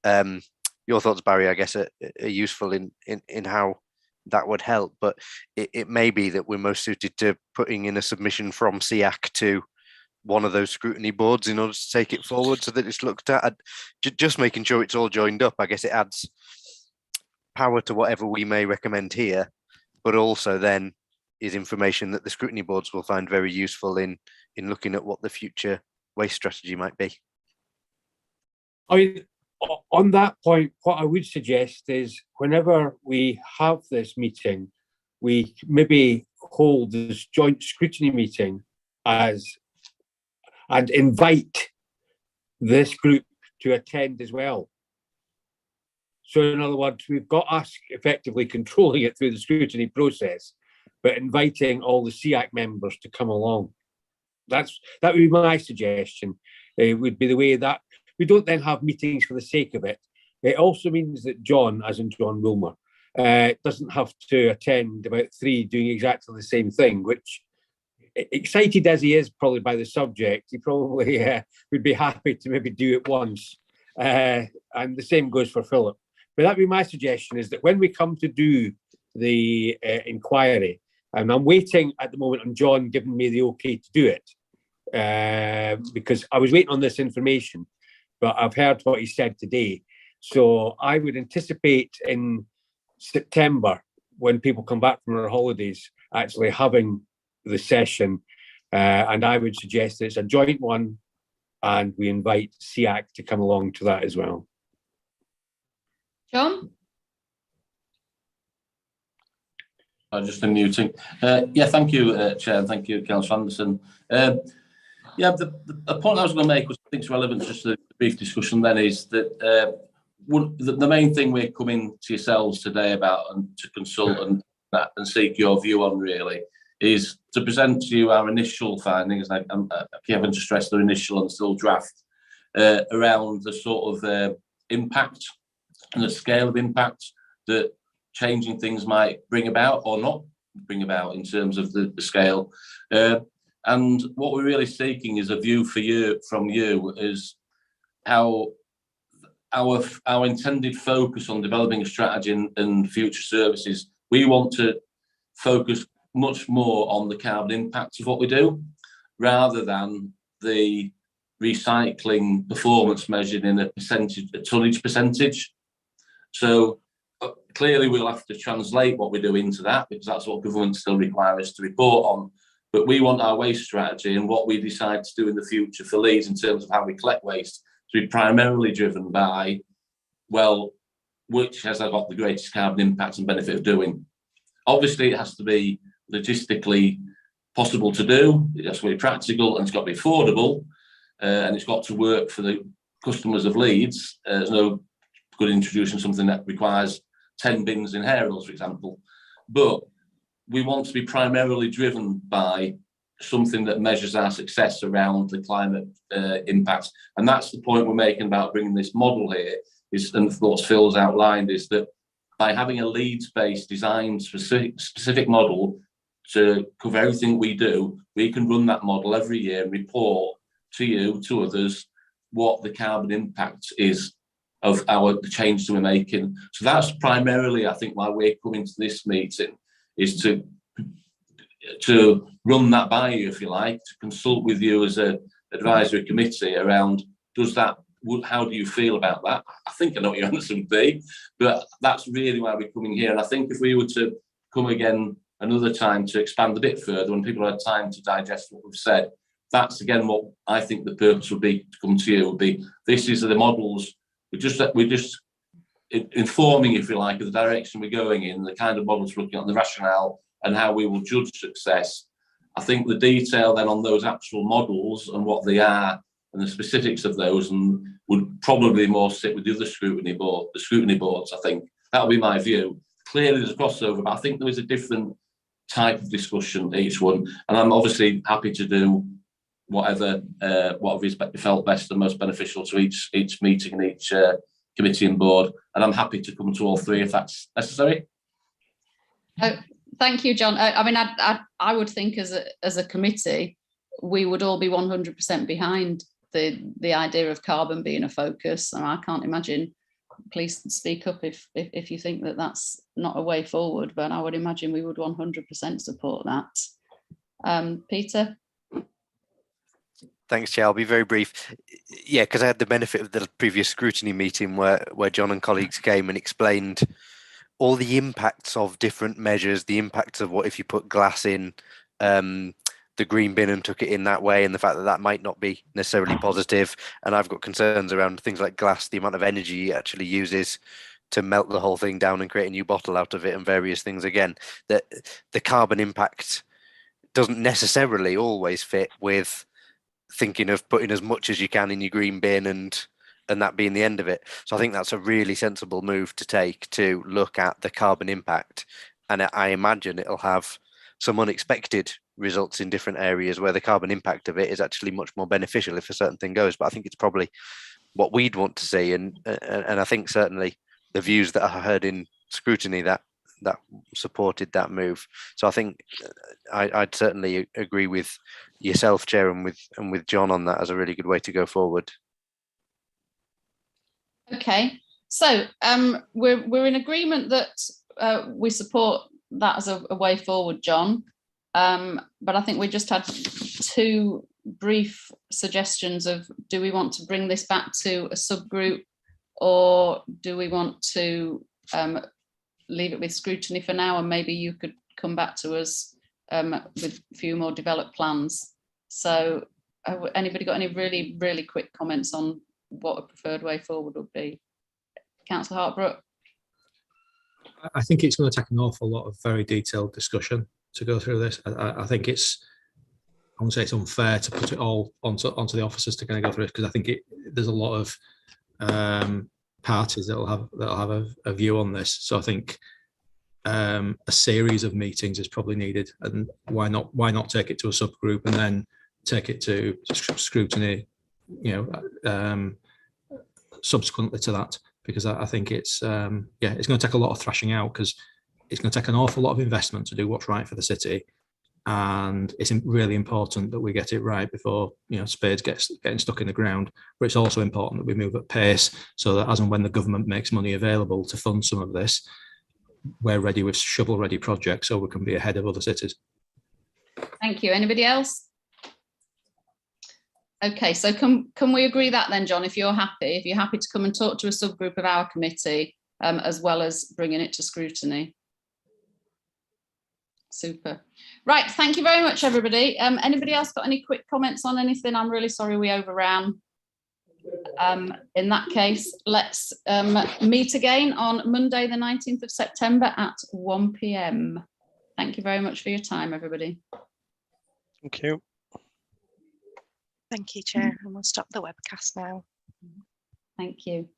Your thoughts, Barry, I guess, are useful in how that would help, but it may be that we're most suited to putting in a submission from SEAC to one of those scrutiny boards in order to take it forward so that it's looked at. Just making sure it's all joined up. I guess it adds power to whatever we may recommend here, but also then is information that the scrutiny boards will find very useful in looking at what the future waste strategy might be. I mean, on that point, what I would suggest is whenever we have this meeting, we maybe hold this joint scrutiny meeting and invite this group to attend as well. So in other words, we've got us effectively controlling it through the scrutiny process, but inviting all the SEAC members to come along. That would be my suggestion. It would be the way that we don't then have meetings for the sake of it. It also means that John, as in John Wilmer, doesn't have to attend about 3 doing exactly the same thing, which, excited as he is probably by the subject, he probably would be happy to maybe do it once. And the same goes for Philip. But that'd be my suggestion, is that when we come to do the inquiry, and I'm waiting at the moment on John giving me the okay to do it, because I was waiting on this information, but I've heard what he said today. So I would anticipate in September, when people come back from their holidays, actually having the session, and I would suggest that it's a joint one, and we invite SEAC to come along to that as well. John? Just unmuting. Yeah, thank you, Chair. Thank you, Councillor Anderson. Yeah, the point I was going to make, which I think is relevant just to the brief discussion then, is that the main thing we're coming to yourselves today about and to consult and seek your view on really is to present to you our initial findings. I'm having to stress they're initial and still draft around the sort of impact and the scale of impact that changing things might bring about or not bring about in terms of the scale. And what we're really seeking is a view from you is how our intended focus on developing a strategy and future services. We want to focus much more on the carbon impact of what we do, rather than the recycling performance measured in a tonnage percentage. So clearly we'll have to translate what we do into that, because that's what government still requires us to report on. But we want our waste strategy and what we decide to do in the future for Leeds in terms of how we collect waste to be primarily driven by, well, which has got the greatest carbon impact and benefit of doing. Obviously, it has to be logistically possible to do. It's got to be practical, and it's got to be affordable, and it's got to work for the customers of Leeds. There's no good introducing something that requires 10 bins in Hairles, for example. But we want to be primarily driven by something that measures our success around the climate impact. And that's the point we're making about bringing this model here, and what Phil's outlined, is that by having a Leeds-based design specific model to cover everything we do, we can run that model every year and report to you, to others, what the carbon impact is of the changes we're making. So that's primarily, I think, why we're coming to this meeting, is to run that by you, if you like, to consult with you as an advisory committee around, how do you feel about that? I think I know what your answer would be, but that's really why we're coming here. And I think if we were to come again another time to expand a bit further, when people had time to digest what we've said, that's again what I think the purpose would be, to come to you, would be, this is the models, we're just informing, if you like, of the direction we're going in, the kind of models we're looking at, the rationale, and how we will judge success. I think the detail then on those actual models and what they are and the specifics of those, and would probably more sit with the other scrutiny boards. I think that would be my view. Clearly there's a crossover, but I think there is a different type of discussion each one, and I'm obviously happy to do whatever is felt best and most beneficial to each meeting and each committee and board, and I'm happy to come to all three if that's necessary. Thank you, John. I mean, I would think as a committee, we would all be 100% behind the idea of carbon being a focus, and I can't imagine. Please speak up if you think that that's not a way forward, but I would imagine we would 100% support that. Peter? Thanks, Chair. I'll be very brief. Yeah, because I had the benefit of the previous scrutiny meeting where John and colleagues came and explained all the impacts of different measures, the impacts of what if you put glass in the green bin and took it in that way, and the fact that that might not be necessarily positive. And I've got concerns around things like glass, the amount of energy it actually uses to melt the whole thing down and create a new bottle out of it, and various things. Again, that the carbon impact doesn't necessarily always fit with thinking of putting as much as you can in your green bin and that being the end of it. So I think that's a really sensible move to take, to look at the carbon impact, and I imagine it'll have some unexpected results in different areas where the carbon impact of it is actually much more beneficial if a certain thing goes. But I think it's probably what we'd want to see, and I think certainly the views that I heard in scrutiny that supported that move. So I think I'd certainly agree with yourself, Chair, and with John on that as a really good way to go forward. Okay, so we're in agreement that we support that as a way forward, John. But I think we just had two brief suggestions of, do we want to bring this back to a subgroup, or do we want to leave it with scrutiny for now, and maybe you could come back to us with a few more developed plans. So anybody got any really, really quick comments on what a preferred way forward would be? Councillor Hartbrook? I think it's going to take an awful lot of very detailed discussion to go through this. I think I won't say it's unfair to put it all onto the officers to kind of go through it, because I think there's a lot of parties that'll have a view on this. So I think a series of meetings is probably needed, and why not take it to a subgroup and then take it to scrutiny, subsequently to that, because I think it's going to take a lot of thrashing out, because it's going to take an awful lot of investment to do what's right for the city, and it's really important that we get it right before spades getting stuck in the ground. But it's also important that we move at pace, so that as and when the government makes money available to fund some of this, we're ready with shovel-ready projects, so we can be ahead of other cities. Thank you. Anybody else? Okay, so can we agree that then, John, if you're happy to come and talk to a subgroup of our committee, as well as bringing it to scrutiny? Super. Right, thank you very much, everybody. Anybody else got any quick comments on anything? I'm really sorry we overran. In that case, let's meet again on Monday the 19th of September at 1 p.m. Thank you very much for your time, everybody. Thank you. Thank you, Chair, and we'll stop the webcast now. Thank you.